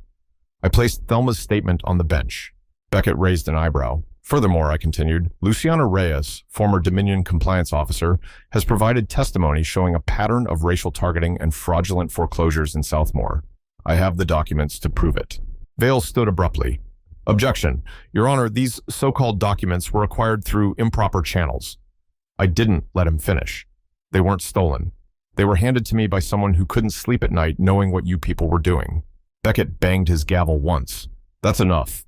I placed Thelma's statement on the bench. Beckett raised an eyebrow. Furthermore, I continued, Luciana Reyes, former Dominion compliance officer, has provided testimony showing a pattern of racial targeting and fraudulent foreclosures in Southmore. I have the documents to prove it. Vale stood abruptly. Objection. Your Honor, these so-called documents were acquired through improper channels. I didn't let him finish. They weren't stolen. They were handed to me by someone who couldn't sleep at night knowing what you people were doing. Beckett banged his gavel once. That's enough.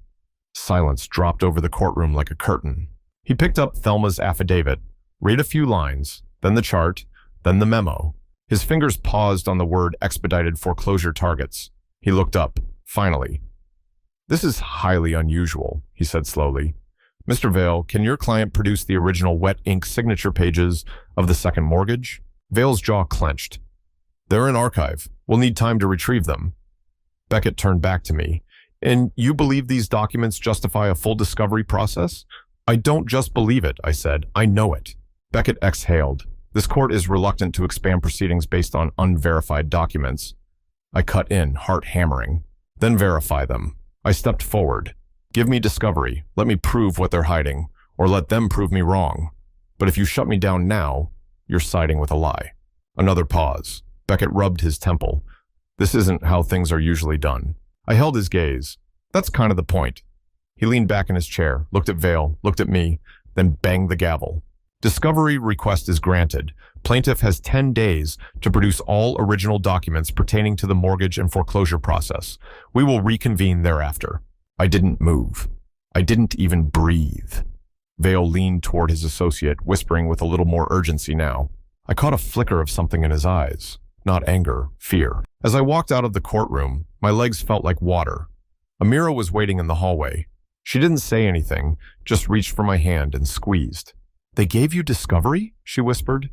Silence dropped over the courtroom like a curtain. He picked up Thelma's affidavit, read a few lines, then the chart, then the memo. His fingers paused on the word expedited foreclosure targets. He looked up, finally. This is highly unusual, he said slowly. Mr. Vale, can your client produce the original wet ink signature pages of the second mortgage? Vale's jaw clenched. They're in archive. We'll need time to retrieve them. Beckett turned back to me. And you believe these documents justify a full discovery process? I don't just believe it, I said. I know it. Beckett exhaled. This court is reluctant to expand proceedings based on unverified documents. I cut in, heart hammering. Then verify them. I stepped forward. Give me discovery. Let me prove what they're hiding, or let them prove me wrong. But if you shut me down now, you're siding with a lie. Another pause. Beckett rubbed his temple. This isn't how things are usually done. I held his gaze. That's kind of the point. He leaned back in his chair, looked at Vale, looked at me, then banged the gavel. Discovery request is granted. Plaintiff has 10 days to produce all original documents pertaining to the mortgage and foreclosure process. We will reconvene thereafter. I didn't move. I didn't even breathe. Vale leaned toward his associate, whispering with a little more urgency now. I caught a flicker of something in his eyes. Not anger, fear. As I walked out of the courtroom, my legs felt like water. Amira was waiting in the hallway. She didn't say anything, just reached for my hand and squeezed. They gave you discovery? She whispered.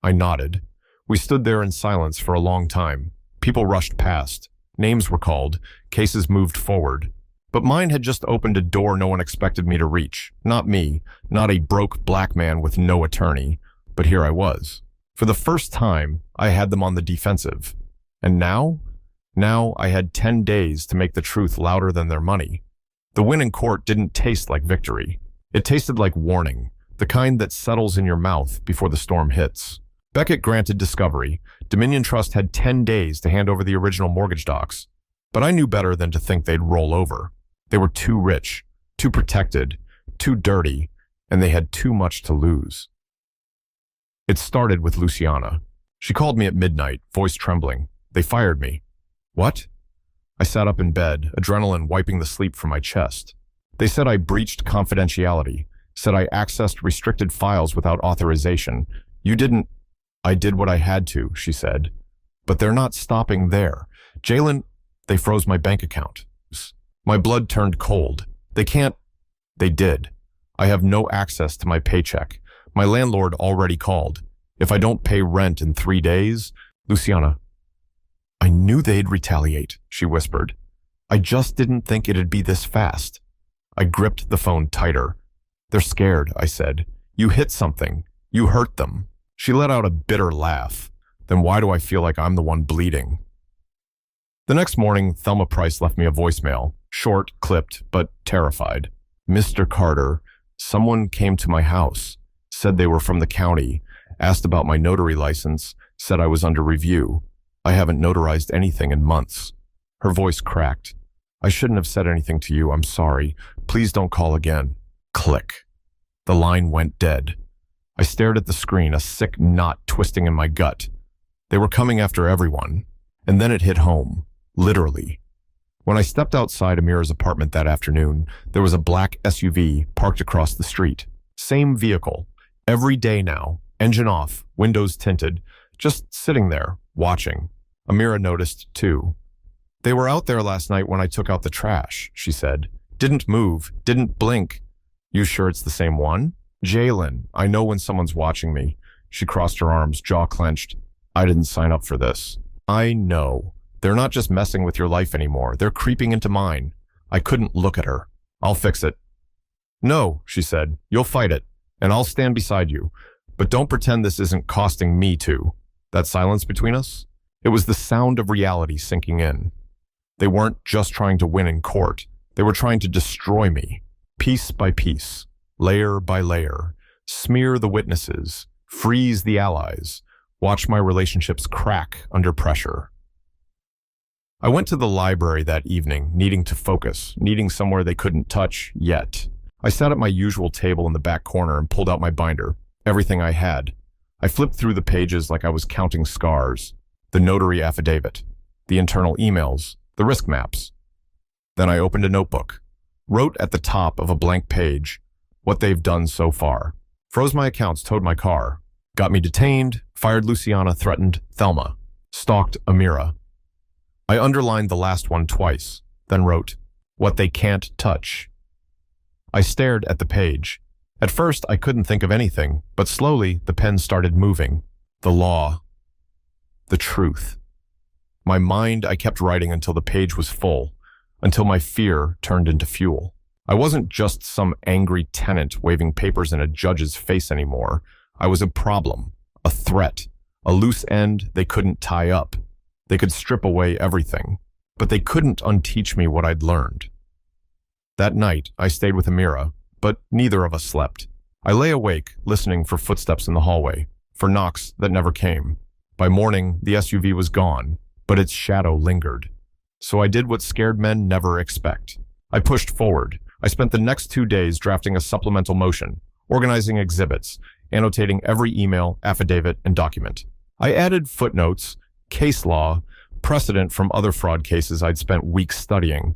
I nodded. We stood there in silence for a long time. People rushed past. Names were called. Cases moved forward. But mine had just opened a door no one expected me to reach. Not me, not a broke black man with no attorney. But here I was. For the first time, I had them on the defensive. And now? Now I had 10 days to make the truth louder than their money. The win in court didn't taste like victory. It tasted like warning, the kind that settles in your mouth before the storm hits. Beckett granted discovery. Dominion Trust had 10 days to hand over the original mortgage docs. But I knew better than to think they'd roll over. They were too rich, too protected, too dirty, and they had too much to lose. It started with Luciana. She called me at midnight, voice trembling. They fired me. What? I sat up in bed, adrenaline wiping the sleep from my chest. They said I breached confidentiality, said I accessed restricted files without authorization. You didn't. I did what I had to, she said. But they're not stopping there. Jalen, they froze my bank account. My blood turned cold. They can't. They did. I have no access to my paycheck. My landlord already called. If I don't pay rent in 3 days, Luciana. I knew they'd retaliate, she whispered. I just didn't think it'd be this fast. I gripped the phone tighter. They're scared, I said. You hit something. You hurt them. She let out a bitter laugh. Then why do I feel like I'm the one bleeding? The next morning, Thelma Price left me a voicemail, short, clipped, but terrified. Mr. Carter, someone came to my house, said they were from the county, asked about my notary license, said I was under review. I haven't notarized anything in months. Her voice cracked. I shouldn't have said anything to you. I'm sorry. Please don't call again. Click. The line went dead. I stared at the screen, a sick knot twisting in my gut. They were coming after everyone. And then it hit home. Literally. When I stepped outside Amira's apartment that afternoon, there was a black SUV parked across the street. Same vehicle. Every day now. Engine off. Windows tinted. Just sitting there, watching. Amira noticed, too. They were out there last night when I took out the trash, she said. Didn't move. Didn't blink. You sure it's the same one? Jalen, I know when someone's watching me. She crossed her arms, jaw clenched. I didn't sign up for this. I know. They're not just messing with your life anymore. They're creeping into mine. I couldn't look at her. I'll fix it. No, she said. You'll fight it, and I'll stand beside you. But don't pretend this isn't costing me too. That silence between us? It was the sound of reality sinking in. They weren't just trying to win in court. They were trying to destroy me, piece by piece, layer by layer, smear the witnesses, freeze the allies, watch my relationships crack under pressure. I went to the library that evening, needing to focus, needing somewhere they couldn't touch yet. I sat at my usual table in the back corner and pulled out my binder, everything I had. I flipped through the pages like I was counting scars, the notary affidavit, the internal emails, the risk maps. Then I opened a notebook, wrote at the top of a blank page what they've done so far, froze my accounts, towed my car, got me detained, fired Luciana, threatened Thelma, stalked Amira. I underlined the last one twice, then wrote, what they can't touch. I stared at the page. At first, I couldn't think of anything, but slowly the pen started moving. The law. The truth. My mind, I kept writing until the page was full, until my fear turned into fuel. I wasn't just some angry tenant waving papers in a judge's face anymore. I was a problem, a threat, a loose end they couldn't tie up. They could strip away everything, but they couldn't unteach me what I'd learned. That night, I stayed with Amira, but neither of us slept. I lay awake, listening for footsteps in the hallway, for knocks that never came. By morning, the SUV was gone, but its shadow lingered. So I did what scared men never expect. I pushed forward. I spent the next 2 days drafting a supplemental motion, organizing exhibits, annotating every email, affidavit, and document. I added footnotes, case law, precedent from other fraud cases I'd spent weeks studying.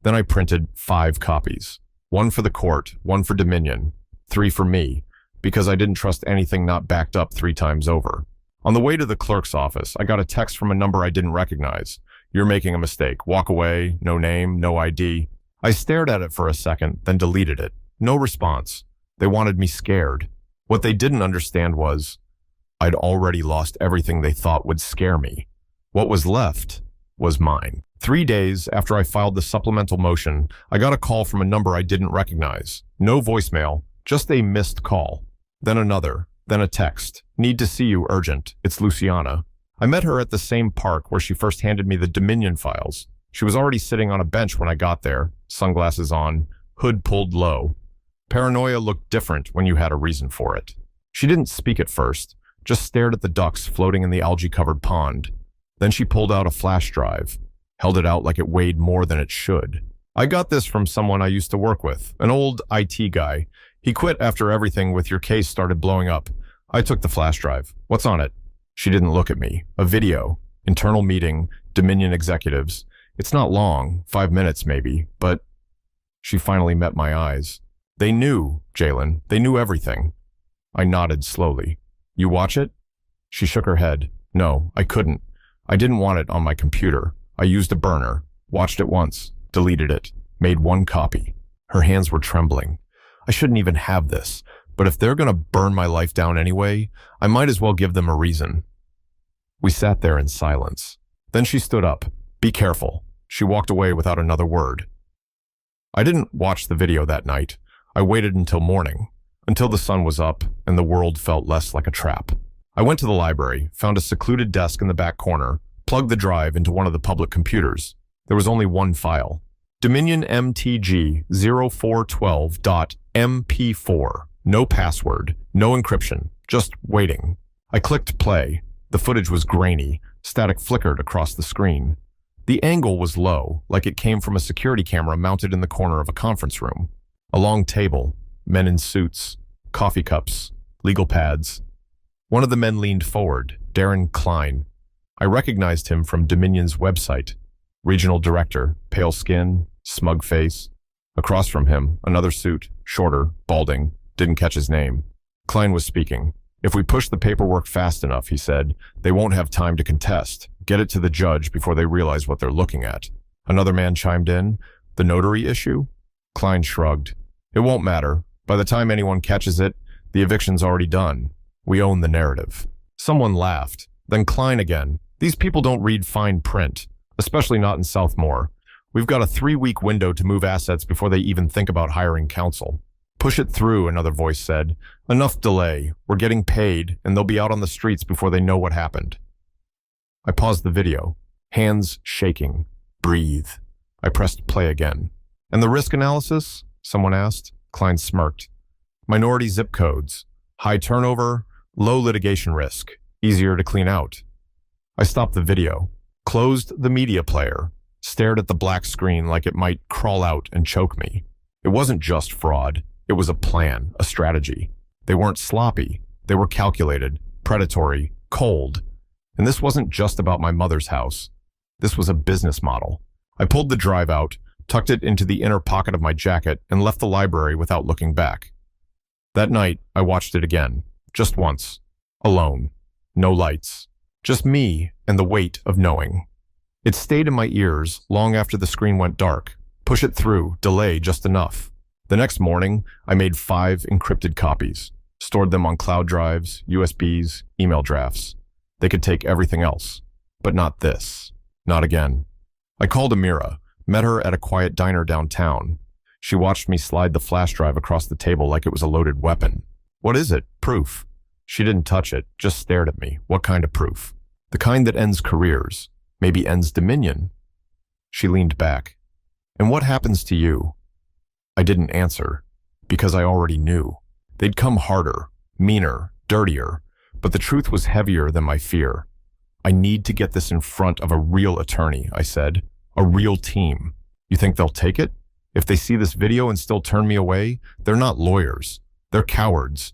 Then I printed 5 copies. 1 for the court, 1 for Dominion, 3 for me, because I didn't trust anything not backed up 3 times over. On the way to the clerk's office, I got a text from a number I didn't recognize. You're making a mistake. Walk away. No name, no ID. I stared at it for a second, then deleted it. No response. They wanted me scared. What they didn't understand was, I'd already lost everything they thought would scare me. What was left was mine. 3 days after I filed the supplemental motion, I got a call from a number I didn't recognize. No voicemail, just a missed call. Then another, then a text. Need to see you, urgent. It's Luciana. I met her at the same park where she first handed me the Dominion files. She was already sitting on a bench when I got there, sunglasses on, hood pulled low. Paranoia looked different when you had a reason for it. She didn't speak at first, just stared at the ducks floating in the algae-covered pond. Then she pulled out a flash drive, held it out like it weighed more than it should. I got this from someone I used to work with, an old IT guy. He quit after everything with your case started blowing up. I took the flash drive. What's on it? She didn't look at me. A video. Internal meeting. Dominion executives. It's not long, 5 minutes maybe, but she finally met my eyes. They knew, Jalen. They knew everything. I nodded slowly. You watch it? She shook her head. No, I couldn't. I didn't want it on my computer. I used a burner. Watched it once. Deleted it. Made 1 copy. Her hands were trembling. I shouldn't even have this, but if they're gonna burn my life down anyway, I might as well give them a reason. We sat there in silence. Then she stood up. Be careful. She walked away without another word. I didn't watch the video that night. I waited until morning, until the sun was up and the world felt less like a trap. I went to the library, found a secluded desk in the back corner, plugged the drive into one of the public computers. There was only 1 file. Dominion MTG 0412.mp4. No password, no encryption, just waiting. I clicked play. The footage was grainy. Static flickered across the screen. The angle was low, like it came from a security camera mounted in the corner of a conference room. A long table, men in suits, coffee cups, legal pads. One of the men leaned forward, Darren Klein. I recognized him from Dominion's website. Regional director, pale skin, smug face. Across from him, another suit, shorter, balding, didn't catch his name. Klein was speaking. If we push the paperwork fast enough, he said, they won't have time to contest. Get it to the judge before they realize what they're looking at. Another man chimed in. The notary issue? Klein shrugged. It won't matter. By the time anyone catches it, the eviction's already done. We own the narrative. Someone laughed. Then Klein again. These people don't read fine print, especially not in Southmore. We've got a 3-week window to move assets before they even think about hiring counsel. Push it through, another voice said. Enough delay. We're getting paid, and they'll be out on the streets before they know what happened. I paused the video, hands shaking. Breathe. I pressed play again. And the risk analysis? Someone asked. Klein smirked. Minority zip codes. High turnover, low litigation risk. Easier to clean out. I stopped the video, closed the media player, stared at the black screen like it might crawl out and choke me. It wasn't just fraud. It was a plan, a strategy. They weren't sloppy. They were calculated, predatory, cold. And this wasn't just about my mother's house. This was a business model. I pulled the drive out, tucked it into the inner pocket of my jacket, and left the library without looking back. That night, I watched it again, just once, alone, no lights, just me and the weight of knowing. It stayed in my ears long after the screen went dark. Push it through, delay just enough. The next morning, I made 5 encrypted copies, stored them on cloud drives, USBs, email drafts. They could take everything else, but not this. Not again. I called Amira, met her at a quiet diner downtown. She watched me slide the flash drive across the table like it was a loaded weapon. What is it? Proof. She didn't touch it, just stared at me. What kind of proof? The kind that ends careers, maybe ends dominion. She leaned back. And what happens to you? I didn't answer, because I already knew. They'd come harder, meaner, dirtier, but the truth was heavier than my fear. I need to get this in front of a real attorney, I said. A real team. You think they'll take it? If they see this video and still turn me away, they're not lawyers. They're cowards.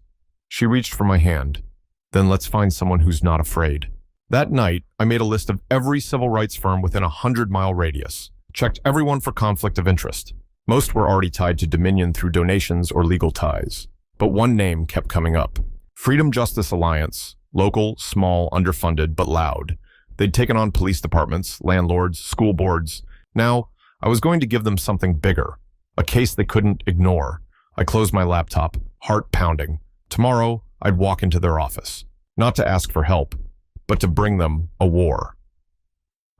She reached for my hand. Then let's find someone who's not afraid. That night, I made a list of every civil rights firm within a 100-mile radius. Checked everyone for conflict of interest. Most were already tied to Dominion through donations or legal ties. But one name kept coming up. Freedom Justice Alliance. Local, small, underfunded, but loud. They'd taken on police departments, landlords, school boards. Now, I was going to give them something bigger. A case they couldn't ignore. I closed my laptop, heart pounding. Tomorrow, I'd walk into their office. Not to ask for help, but to bring them a war.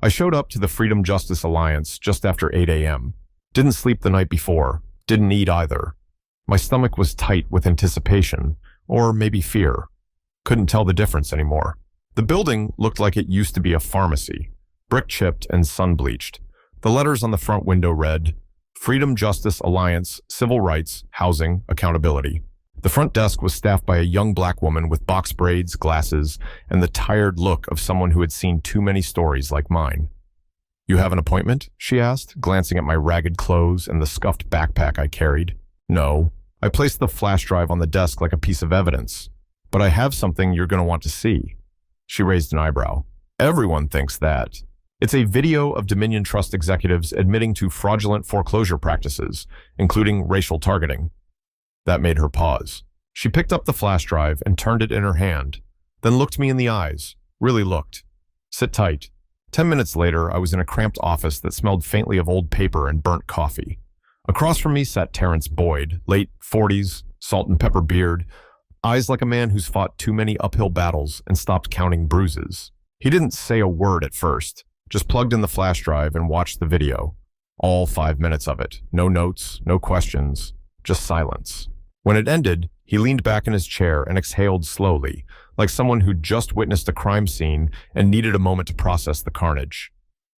I showed up to the Freedom Justice Alliance just after 8 a.m. Didn't sleep the night before. Didn't eat either. My stomach was tight with anticipation, or maybe fear. Couldn't tell the difference anymore. The building looked like it used to be a pharmacy, brick-chipped and sun-bleached. The letters on the front window read, Freedom Justice Alliance, Civil Rights, Housing, Accountability. The front desk was staffed by a young black woman with box braids, glasses, and the tired look of someone who had seen too many stories like mine. You have an appointment? She asked, glancing at my ragged clothes and the scuffed backpack I carried. No. I placed the flash drive on the desk like a piece of evidence. But I have something you're going to want to see. She raised an eyebrow. Everyone thinks that. It's a video of Dominion Trust executives admitting to fraudulent foreclosure practices, including racial targeting. That made her pause. She picked up the flash drive and turned it in her hand, then looked me in the eyes, really looked. Sit tight. 10 minutes later, I was in a cramped office that smelled faintly of old paper and burnt coffee. Across from me sat Terrence Boyd, late 40s, salt and pepper beard, eyes like a man who's fought too many uphill battles and stopped counting bruises. He didn't say a word at first, just plugged in the flash drive and watched the video. All 5 minutes of it. No notes, no questions, just silence. When it ended, he leaned back in his chair and exhaled slowly, like someone who'd just witnessed a crime scene and needed a moment to process the carnage.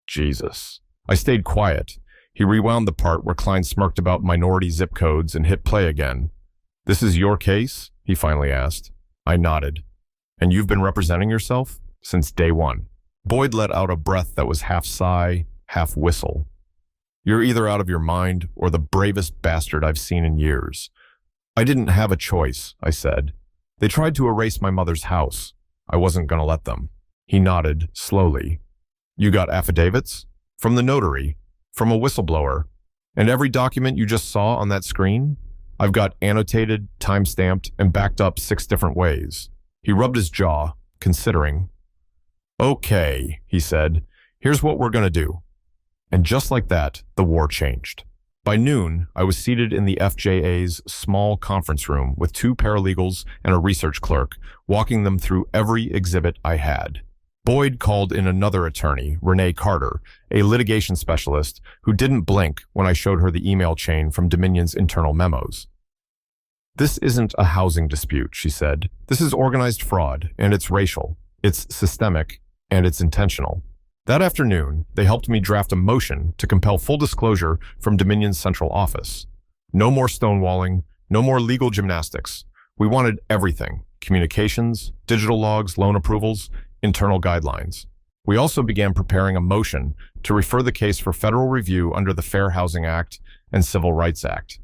Jesus. I stayed quiet. He rewound the part where Klein smirked about minority zip codes and hit play again. This is your case? He finally asked. I nodded. And you've been representing yourself? Since day one. Boyd let out a breath that was half sigh, half whistle. You're either out of your mind or the bravest bastard I've seen in years. I didn't have a choice, I said. They tried to erase my mother's house. I wasn't going to let them. He nodded, slowly. You got affidavits? From the notary. From a whistleblower. And every document you just saw on that screen? I've got annotated, time-stamped, and backed up 6 different ways. He rubbed his jaw, considering. Okay, he said. Here's what we're going to do. And just like that, the war changed. By noon, I was seated in the FJA's small conference room with 2 paralegals and a research clerk, walking them through every exhibit I had. Boyd called in another attorney, Renee Carter, a litigation specialist who didn't blink when I showed her the email chain from Dominion's internal memos. This isn't a housing dispute, she said. This is organized fraud, and it's racial. It's systemic, and it's intentional. That afternoon, they helped me draft a motion to compel full disclosure from Dominion's central office. No more stonewalling, no more legal gymnastics. We wanted everything: communications, digital logs, loan approvals, internal guidelines. We also began preparing a motion to refer the case for federal review under the Fair Housing Act and Civil Rights Act.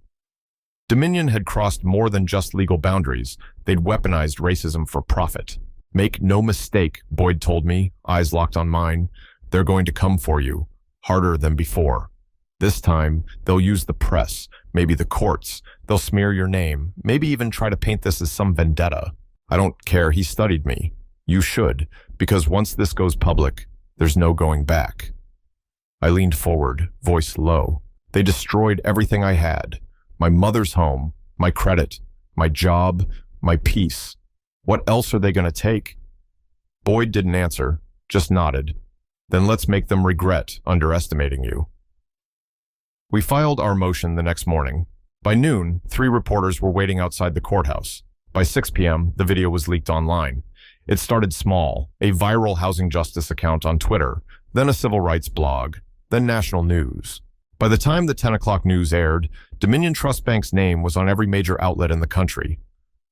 Dominion had crossed more than just legal boundaries. They'd weaponized racism for profit. Make no mistake, Boyd told me, eyes locked on mine. They're going to come for you, harder than before. This time, they'll use the press, maybe the courts. They'll smear your name, maybe even try to paint this as some vendetta. I don't care, he studied me. You should, because once this goes public, there's no going back. I leaned forward, voice low. They destroyed everything I had. My mother's home, my credit, my job, my peace. What else are they going to take? Boyd didn't answer, just nodded. Then let's make them regret underestimating you. We filed our motion the next morning. By noon, 3 reporters were waiting outside the courthouse. By 6 p.m., the video was leaked online. It started small, a viral housing justice account on Twitter, then a civil rights blog, then national news. By the time the 10 o'clock news aired, Dominion Trust Bank's name was on every major outlet in the country.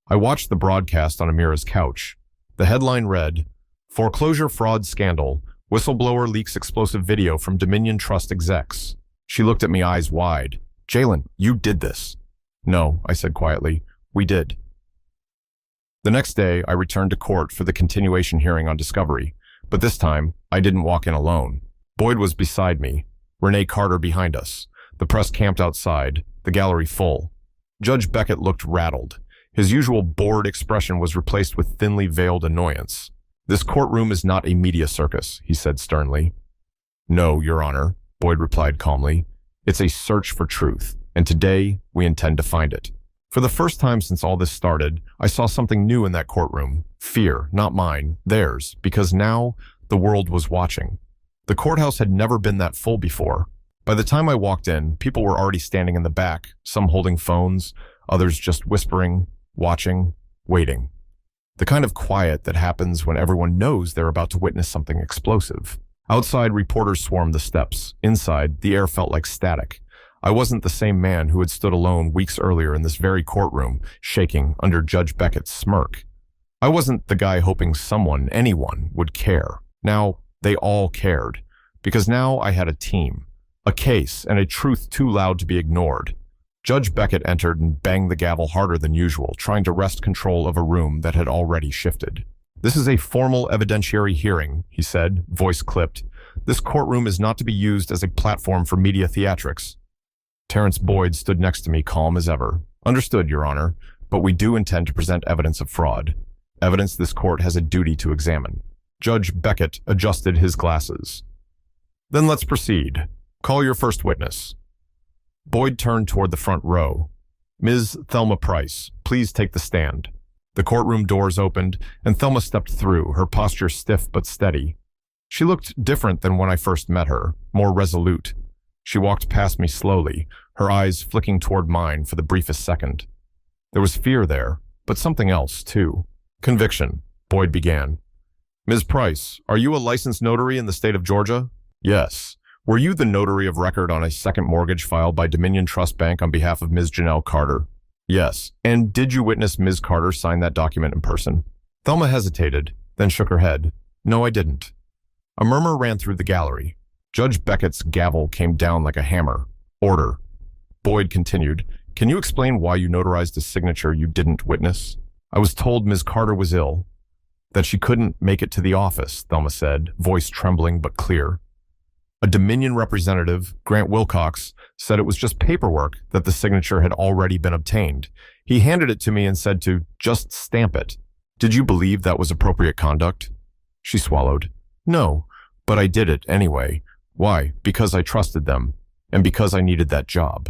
I watched the broadcast on Amira's couch. The headline read, "Foreclosure Fraud Scandal. Whistleblower leaks explosive video from Dominion Trust execs." She looked at me eyes wide. "Jalen, you did this." "No," I said quietly. "We did." The next day, I returned to court for the continuation hearing on discovery, but this time, I didn't walk in alone. Boyd was beside me, Renee Carter behind us, the press camped outside, the gallery full. Judge Beckett looked rattled. His usual bored expression was replaced with thinly veiled annoyance. "This courtroom is not a media circus," he said sternly. "No, Your Honor," Boyd replied calmly. "It's a search for truth, and today we intend to find it." For the first time since all this started, I saw something new in that courtroom. Fear, not mine, theirs, because now the world was watching. The courthouse had never been that full before. By the time I walked in, people were already standing in the back, some holding phones, others just whispering, watching, waiting. The kind of quiet that happens when everyone knows they're about to witness something explosive. Outside, reporters swarmed the steps. Inside, the air felt like static. I wasn't the same man who had stood alone weeks earlier in this very courtroom, shaking under Judge Beckett's smirk. I wasn't the guy hoping someone, anyone, would care. Now, they all cared, because now I had a team, a case, and a truth too loud to be ignored. Judge Beckett entered and banged the gavel harder than usual, trying to wrest control of a room that had already shifted. "This is a formal evidentiary hearing," he said, voice clipped. "This courtroom is not to be used as a platform for media theatrics." Terrence Boyd stood next to me, calm as ever. "Understood, Your Honor, but we do intend to present evidence of fraud. Evidence this court has a duty to examine." Judge Beckett adjusted his glasses. "Then let's proceed. Call your first witness." Boyd turned toward the front row. "Ms. Thelma Price, please take the stand." The courtroom doors opened, and Thelma stepped through, her posture stiff but steady. She looked different than when I first met her, more resolute. She walked past me slowly, her eyes flicking toward mine for the briefest second. There was fear there, but something else, too. "Conviction," Boyd began. "Ms. Price, are you a licensed notary in the state of Georgia?" "Yes." "Were you the notary of record on a second mortgage filed by Dominion Trust Bank on behalf of Ms. Janelle Carter?" "Yes." "And did you witness Ms. Carter sign that document in person?" Thelma hesitated, then shook her head. "No, I didn't." A murmur ran through the gallery. Judge Beckett's gavel came down like a hammer. "Order." Boyd continued, "Can you explain why you notarized a signature you didn't witness?" "I was told Ms. Carter was ill, that she couldn't make it to the office," Thelma said, voice trembling but clear. A Dominion representative, Grant Wilcox, said it was just paperwork, that the signature had already been obtained. He handed it to me and said to just stamp it. "Did you believe that was appropriate conduct?" She swallowed. "No, but I did it anyway. Why? Because I trusted them, and because I needed that job."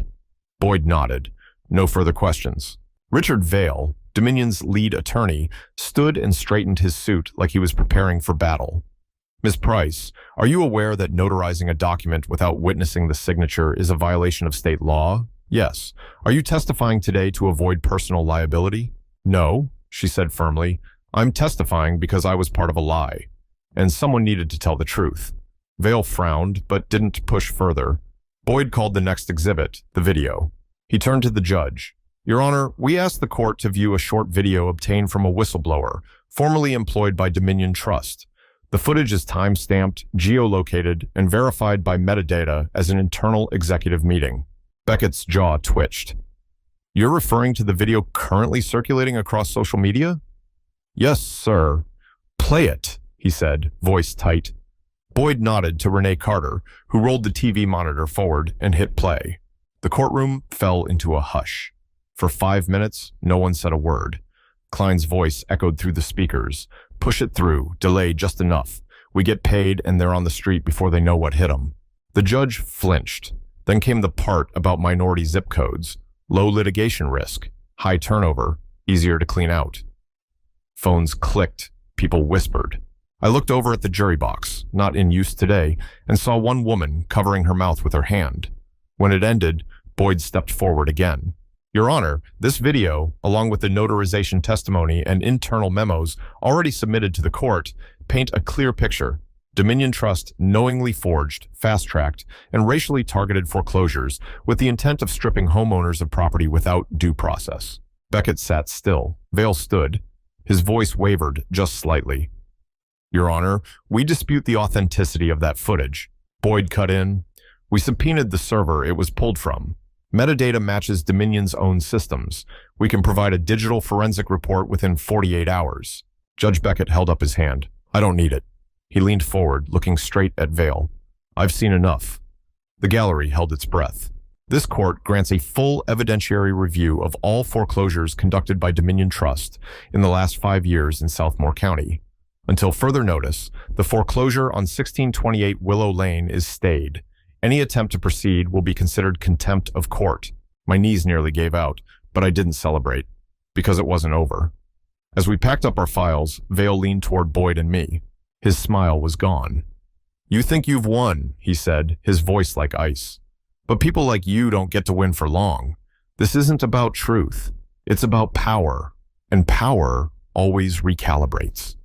Boyd nodded. No further questions. Richard Vail, Dominion's lead attorney, stood and straightened his suit like he was preparing for battle. "Ms. Price, are you aware that notarizing a document without witnessing the signature is a violation of state law?" Yes. Are you testifying today to avoid personal liability? No, she said firmly. I'm testifying because I was part of a lie, and someone needed to tell the truth. Vale frowned, but didn't push further. Boyd called the next exhibit, the video. He turned to the judge. Your Honor, we asked the court to view a short video obtained from a whistleblower, formerly employed by Dominion Trust. The footage is time-stamped, geolocated, and verified by metadata as an internal executive meeting. Beckett's jaw twitched. You're referring to the video currently circulating across social media? Yes, sir. Play it, he said, voice tight. Boyd nodded to Renee Carter, who rolled the TV monitor forward and hit play. The courtroom fell into a hush. For 5 minutes, no one said a word. Klein's voice echoed through the speakers. Push it through, delay just enough. We get paid and they're on the street before they know what hit them. The judge flinched. Then came the part about minority zip codes. Low litigation risk, high turnover, easier to clean out. Phones clicked, people whispered. I looked over at the jury box, not in use today, and saw one woman covering her mouth with her hand. When it ended, Boyd stepped forward again. Your Honor, this video, along with the notarization testimony and internal memos already submitted to the court, paint a clear picture. Dominion Trust knowingly forged, fast-tracked, and racially targeted foreclosures with the intent of stripping homeowners of property without due process. Beckett sat still. Vale stood. His voice wavered just slightly. Your Honor, we dispute the authenticity of that footage. Boyd cut in. We subpoenaed the server it was pulled from. Metadata matches Dominion's own systems. We can provide a digital forensic report within 48 hours. Judge Beckett held up his hand. I don't need it. He leaned forward, looking straight at Vale. I've seen enough. The gallery held its breath. This court grants a full evidentiary review of all foreclosures conducted by Dominion Trust in the last 5 years in Southmore County. Until further notice, the foreclosure on 1628 Willow Lane is stayed. Any attempt to proceed will be considered contempt of court. My knees nearly gave out, but I didn't celebrate, because it wasn't over. As we packed up our files, Vale leaned toward Boyd and me. His smile was gone. You think you've won, he said, his voice like ice. But people like you don't get to win for long. This isn't about truth. It's about power, and power always recalibrates.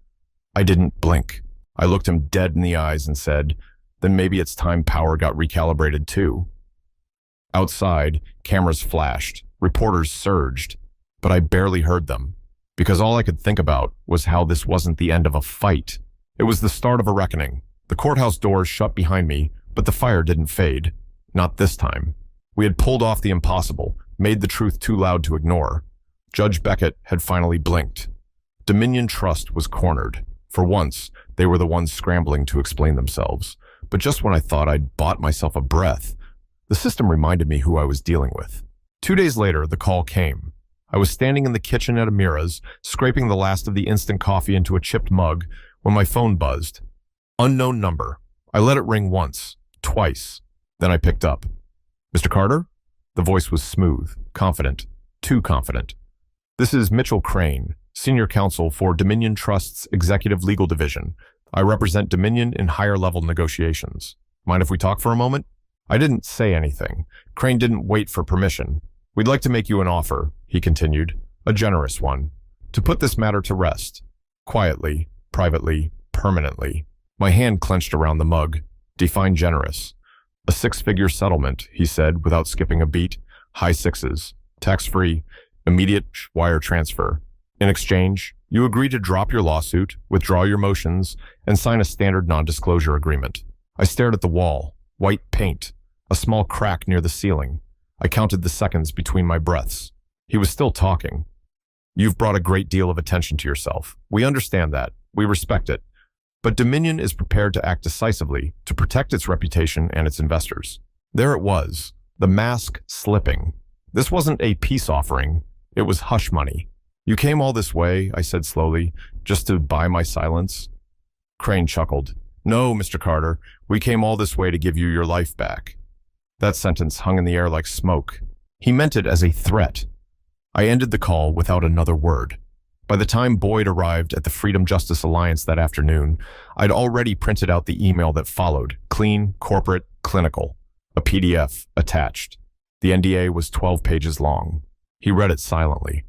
I didn't blink. I looked him dead in the eyes and said, then maybe it's time power got recalibrated too. Outside, cameras flashed, reporters surged, but I barely heard them, because all I could think about was how this wasn't the end of a fight. It was the start of a reckoning. The courthouse doors shut behind me, but the fire didn't fade. Not this time. We had pulled off the impossible, made the truth too loud to ignore. Judge Beckett had finally blinked. Dominion Trust was cornered. For once, they were the ones scrambling to explain themselves. But just when I thought I'd bought myself a breath, the system reminded me who I was dealing with. 2 days later, the call came. I was standing in the kitchen at Amira's, scraping the last of the instant coffee into a chipped mug, when my phone buzzed. Unknown number. I let it ring once, twice. Then I picked up. Mr. Carter? The voice was smooth, confident, too confident. This is Mitchell Crane, Senior Counsel for Dominion Trust's Executive Legal Division. I represent Dominion in higher-level negotiations. Mind if we talk for a moment? I didn't say anything. Crane didn't wait for permission. We'd like to make you an offer, he continued, a generous one, to put this matter to rest. Quietly, privately, permanently. My hand clenched around the mug. Define generous. A 6-figure settlement, he said, without skipping a beat. High sixes. Tax-free. Immediate wire transfer. In exchange, you agree to drop your lawsuit, withdraw your motions, and sign a standard non-disclosure agreement. I stared at the wall. White paint. A small crack near the ceiling. I counted the seconds between my breaths. He was still talking. You've brought a great deal of attention to yourself. We understand that. We respect it. But Dominion is prepared to act decisively to protect its reputation and its investors. There it was, the mask slipping. This wasn't a peace offering. It was hush money. You came all this way, I said slowly, just to buy my silence? Crane chuckled. No, Mr. Carter, we came all this way to give you your life back. That sentence hung in the air like smoke. He meant it as a threat. I ended the call without another word. By the time Boyd arrived at the Freedom Justice Alliance that afternoon, I'd already printed out the email that followed, clean, corporate, clinical, a PDF attached. The NDA was 12 pages long. He read it silently.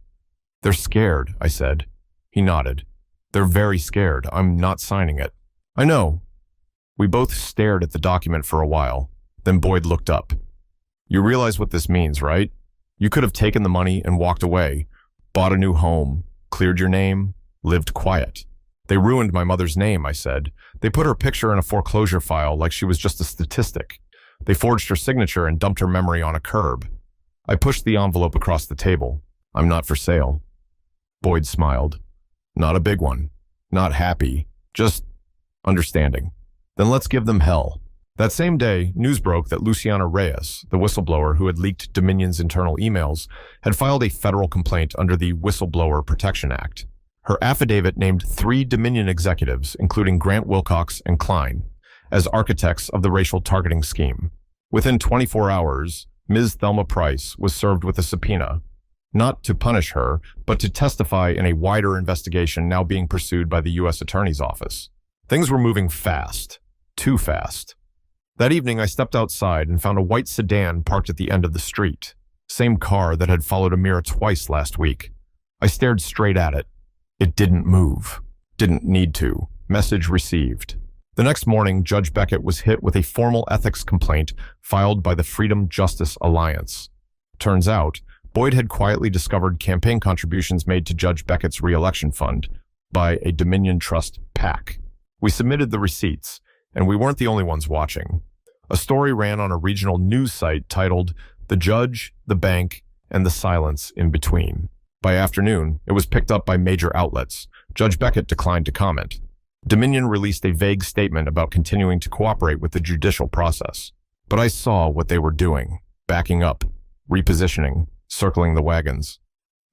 "They're scared," I said. He nodded. "They're very scared. I'm not signing it." "I know." We both stared at the document for a while. Then Boyd looked up. "You realize what this means, right? You could have taken the money and walked away, bought a new home, cleared your name, lived quiet." "They ruined my mother's name," I said. "They put her picture in a foreclosure file like she was just a statistic. They forged her signature and dumped her memory on a curb." I pushed the envelope across the table. "I'm not for sale." Boyd smiled. "Not a big one. Not happy. Just understanding. Then let's give them hell." That same day, news broke that Luciana Reyes, the whistleblower who had leaked Dominion's internal emails, had filed a federal complaint under the Whistleblower Protection Act. Her affidavit named 3 Dominion executives, including Grant Wilcox and Klein, as architects of the racial targeting scheme. Within 24 hours, Ms. Thelma Price was served with a subpoena, not to punish her, but to testify in a wider investigation now being pursued by the U.S. Attorney's Office. Things were moving fast. Too fast. That evening, I stepped outside and found a white sedan parked at the end of the street. Same car that had followed Amira twice last week. I stared straight at it. It didn't move. Didn't need to. Message received. The next morning, Judge Beckett was hit with a formal ethics complaint filed by the Freedom Justice Alliance. Turns out, Boyd had quietly discovered campaign contributions made to Judge Beckett's re-election fund by a Dominion Trust PAC. We submitted the receipts, and we weren't the only ones watching. A story ran on a regional news site titled "The Judge, the Bank, and the Silence in Between." By afternoon, it was picked up by major outlets. Judge Beckett declined to comment. Dominion released a vague statement about continuing to cooperate with the judicial process. But I saw what they were doing: backing up, repositioning, circling the wagons.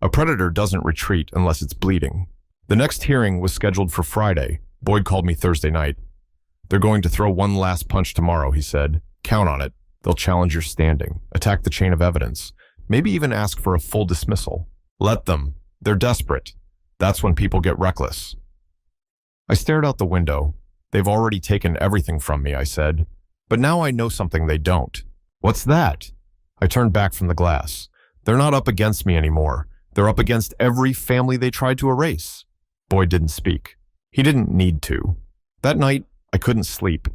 A predator doesn't retreat unless it's bleeding. The next hearing was scheduled for Friday. Boyd called me Thursday night. "They're going to throw one last punch tomorrow," he said. "Count on it. They'll challenge your standing, attack the chain of evidence, maybe even ask for a full dismissal. Let them. They're desperate. That's when people get reckless." I stared out the window. "They've already taken everything from me," I said. "But now I know something they don't." "What's that?" I turned back from the glass. "They're not up against me anymore. They're up against every family they tried to erase." Boyd didn't speak. He didn't need to. That night, I couldn't sleep.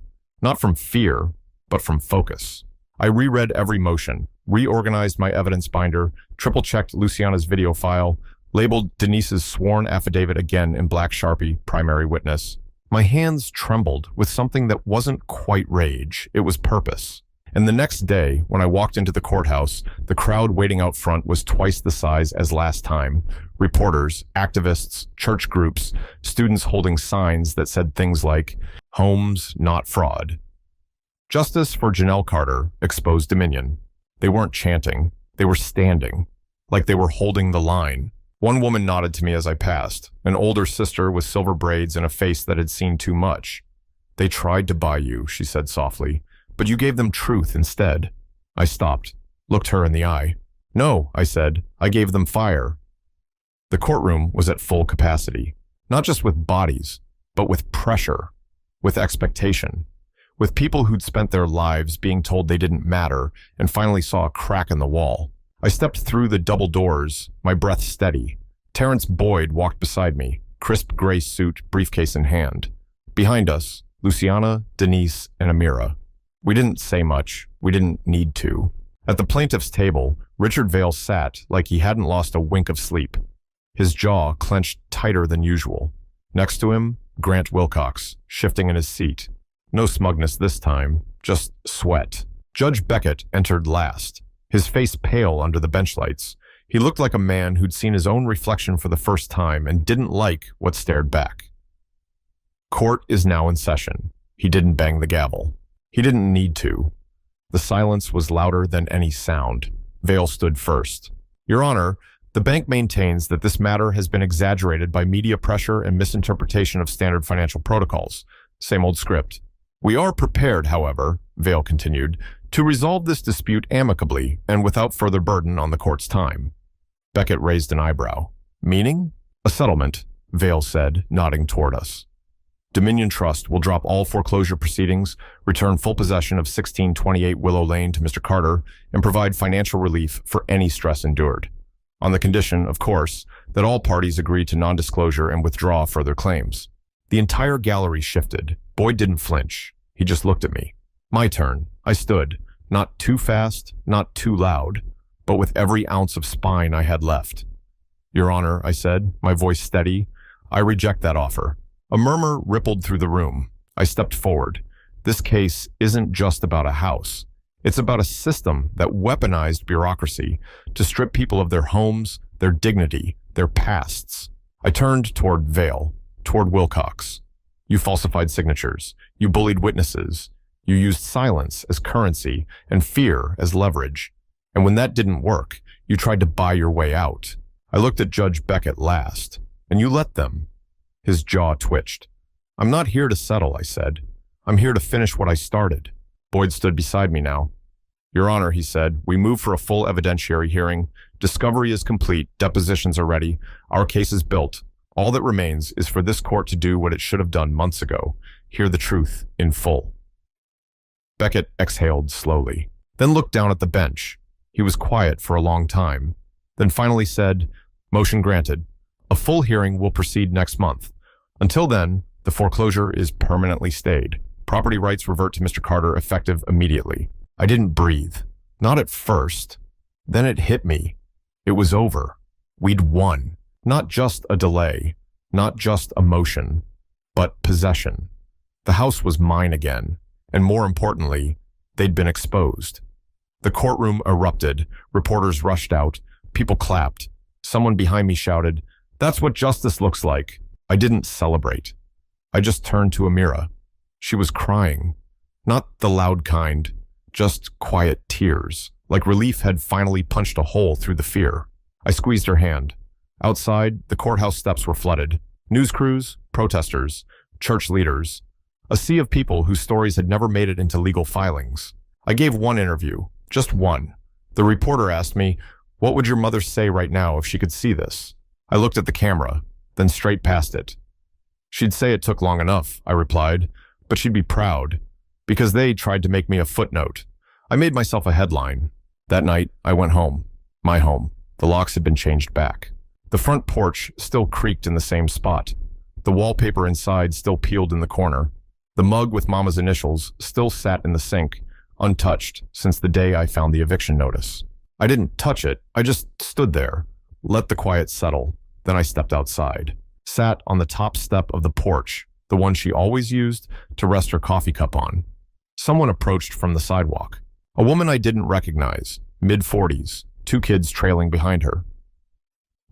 Not from fear, but from focus. I reread every motion, reorganized my evidence binder, triple-checked Luciana's video file, labeled Denise's sworn affidavit again in black Sharpie, primary witness. My hands trembled with something that wasn't quite rage. It was purpose. And the next day, when I walked into the courthouse, the crowd waiting out front was twice the size as last time. Reporters, activists, church groups, students holding signs that said things like, "Holmes, not fraud." "Justice for Janelle Carter, exposed Dominion." They weren't chanting. They were standing, like they were holding the line. One woman nodded to me as I passed, an older sister with silver braids and a face that had seen too much. "They tried to buy you," she said softly, "but you gave them truth instead." I stopped, looked her in the eye. "No," I said, "I gave them fire." The courtroom was at full capacity, not just with bodies, but with pressure, with expectation, with people who'd spent their lives being told they didn't matter and finally saw a crack in the wall. I stepped through the double doors, my breath steady. Terrence Boyd walked beside me, crisp gray suit, briefcase in hand. Behind us, Luciana, Denise, and Amira. We didn't say much. We didn't need to. At the plaintiff's table, Richard Vale sat like he hadn't lost a wink of sleep. His jaw clenched tighter than usual. Next to him, Grant Wilcox, shifting in his seat. No smugness this time, just sweat. Judge Beckett entered last, his face pale under the bench lights. He looked like a man who'd seen his own reflection for the first time and didn't like what stared back. "Court is now in session." He didn't bang the gavel. He didn't need to. The silence was louder than any sound. Vale stood first. "Your Honor, the bank maintains that this matter has been exaggerated by media pressure and misinterpretation of standard financial protocols." Same old script. "We are prepared, however," Vale continued, "to resolve this dispute amicably and without further burden on the court's time." Beckett raised an eyebrow. "Meaning?" "A settlement," Vale said, nodding toward us. Dominion Trust will drop all foreclosure proceedings, return full possession of 1628 Willow Lane to Mr. Carter, and provide financial relief for any stress endured. On the condition, of course, that all parties agree to non-disclosure and withdraw further claims. The entire gallery shifted. Boyd didn't flinch. He just looked at me. My turn. I stood, not too fast, not too loud, but with every ounce of spine I had left. Your Honor, I said, my voice steady, I reject that offer. A murmur rippled through the room. I stepped forward. This case isn't just about a house. It's about a system that weaponized bureaucracy to strip people of their homes, their dignity, their pasts. I turned toward Vale, toward Wilcox. You falsified signatures. You bullied witnesses. You used silence as currency and fear as leverage. And when that didn't work, you tried to buy your way out. I looked at Judge Beckett last, and you let them. His jaw twitched. I'm not here to settle, I said. I'm here to finish what I started. Boyd stood beside me now. Your Honor, he said, we move for a full evidentiary hearing. Discovery is complete. Depositions are ready. Our case is built. All that remains is for this court to do what it should have done months ago. Hear the truth in full. Beckett exhaled slowly, then looked down at the bench. He was quiet for a long time, then finally said, motion granted. A full hearing will proceed next month. Until then, the foreclosure is permanently stayed. Property rights revert to Mr. Carter effective immediately. I didn't breathe. Not at first. Then it hit me. It was over. We'd won. Not just a delay, not just a motion, but possession. The house was mine again, and more importantly, they'd been exposed. The courtroom erupted. Reporters rushed out. People clapped. Someone behind me shouted, "That's what justice looks like." I didn't celebrate. I just turned to Amira. She was crying. Not the loud kind, just quiet tears, like relief had finally punched a hole through the fear. I squeezed her hand. Outside, the courthouse steps were flooded. News crews, protesters, church leaders. A sea of people whose stories had never made it into legal filings. I gave one interview, just one. The reporter asked me, "What would your mother say right now if she could see this?" I looked at the camera, then straight past it. "She'd say it took long enough," I replied, "but she'd be proud, because they tried to make me a footnote." I made myself a headline. That night, I went home. My home. The locks had been changed back. The front porch still creaked in the same spot. The wallpaper inside still peeled in the corner. The mug with Mama's initials still sat in the sink, untouched since the day I found the eviction notice. I didn't touch it. I just stood there, let the quiet settle. Then I stepped outside, sat on the top step of the porch, the one she always used to rest her coffee cup on. Someone approached from the sidewalk. A woman I didn't recognize, mid-40s, 2 kids trailing behind her.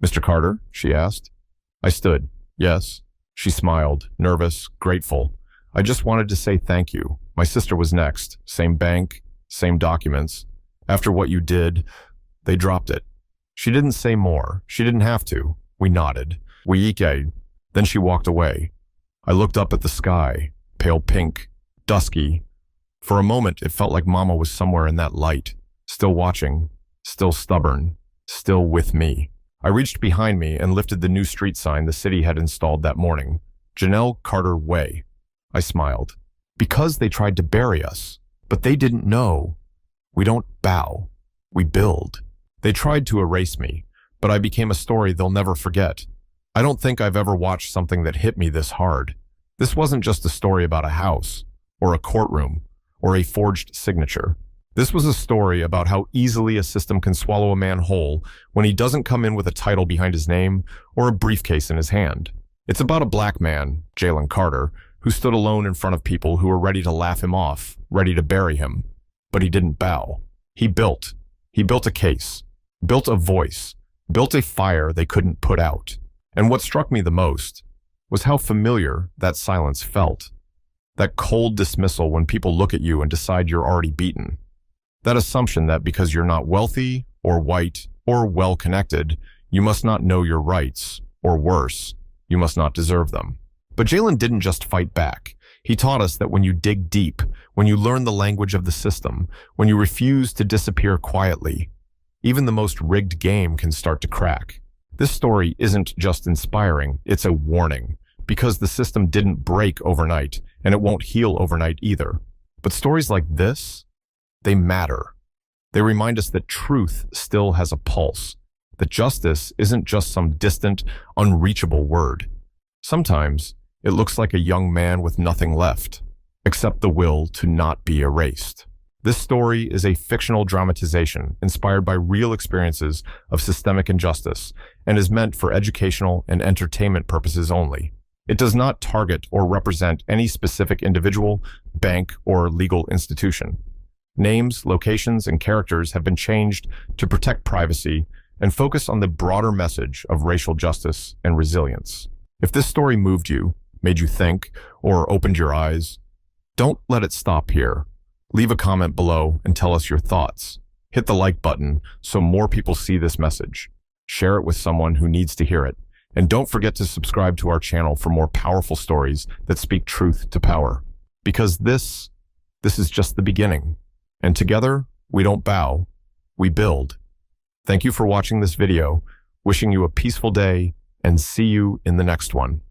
"Mr. Carter?" she asked. I stood. "Yes." She smiled, nervous, grateful. "I just wanted to say thank you. My sister was next. Same bank, same documents. After what you did, they dropped it." She didn't say more. She didn't have to. We nodded. We ekayed. Then she walked away. I looked up at the sky, pale pink, dusky. For a moment, it felt like Mama was somewhere in that light, still watching, still stubborn, still with me. I reached behind me and lifted the new street sign the city had installed that morning. Janelle Carter Way. I smiled. Because they tried to bury us, but they didn't know. We don't bow. We build. They tried to erase me, but I became a story they'll never forget. I don't think I've ever watched something that hit me this hard. This wasn't just a story about a house, or a courtroom, or a forged signature. This was a story about how easily a system can swallow a man whole when he doesn't come in with a title behind his name or a briefcase in his hand. It's about a black man, Jalen Carter, who stood alone in front of people who were ready to laugh him off, ready to bury him. But he didn't bow. He built. He built a case, built a voice, built a fire they couldn't put out. And what struck me the most was how familiar that silence felt. That cold dismissal when people look at you and decide you're already beaten. That assumption that because you're not wealthy or white or well-connected, you must not know your rights, or worse, you must not deserve them. But Jalen didn't just fight back. He taught us that when you dig deep, when you learn the language of the system, when you refuse to disappear quietly, even the most rigged game can start to crack. This story isn't just inspiring, it's a warning. because the system didn't break overnight, and it won't heal overnight either. But stories like this, they matter. They remind us that truth still has a pulse, that justice isn't just some distant, unreachable word. Sometimes it looks like a young man with nothing left, except the will to not be erased. This story is a fictional dramatization inspired by real experiences of systemic injustice and is meant for educational and entertainment purposes only. It does not target or represent any specific individual, bank, or legal institution. Names, locations, and characters have been changed to protect privacy and focus on the broader message of racial justice and resilience. If this story moved you, made you think, or opened your eyes, don't let it stop here. Leave a comment below and tell us your thoughts. Hit the like button so more people see this message. Share it with someone who needs to hear it. And don't forget to subscribe to our channel for more powerful stories that speak truth to power. Because this is just the beginning. And together, we don't bow, we build. Thank you for watching this video, wishing you a peaceful day, and see you in the next one.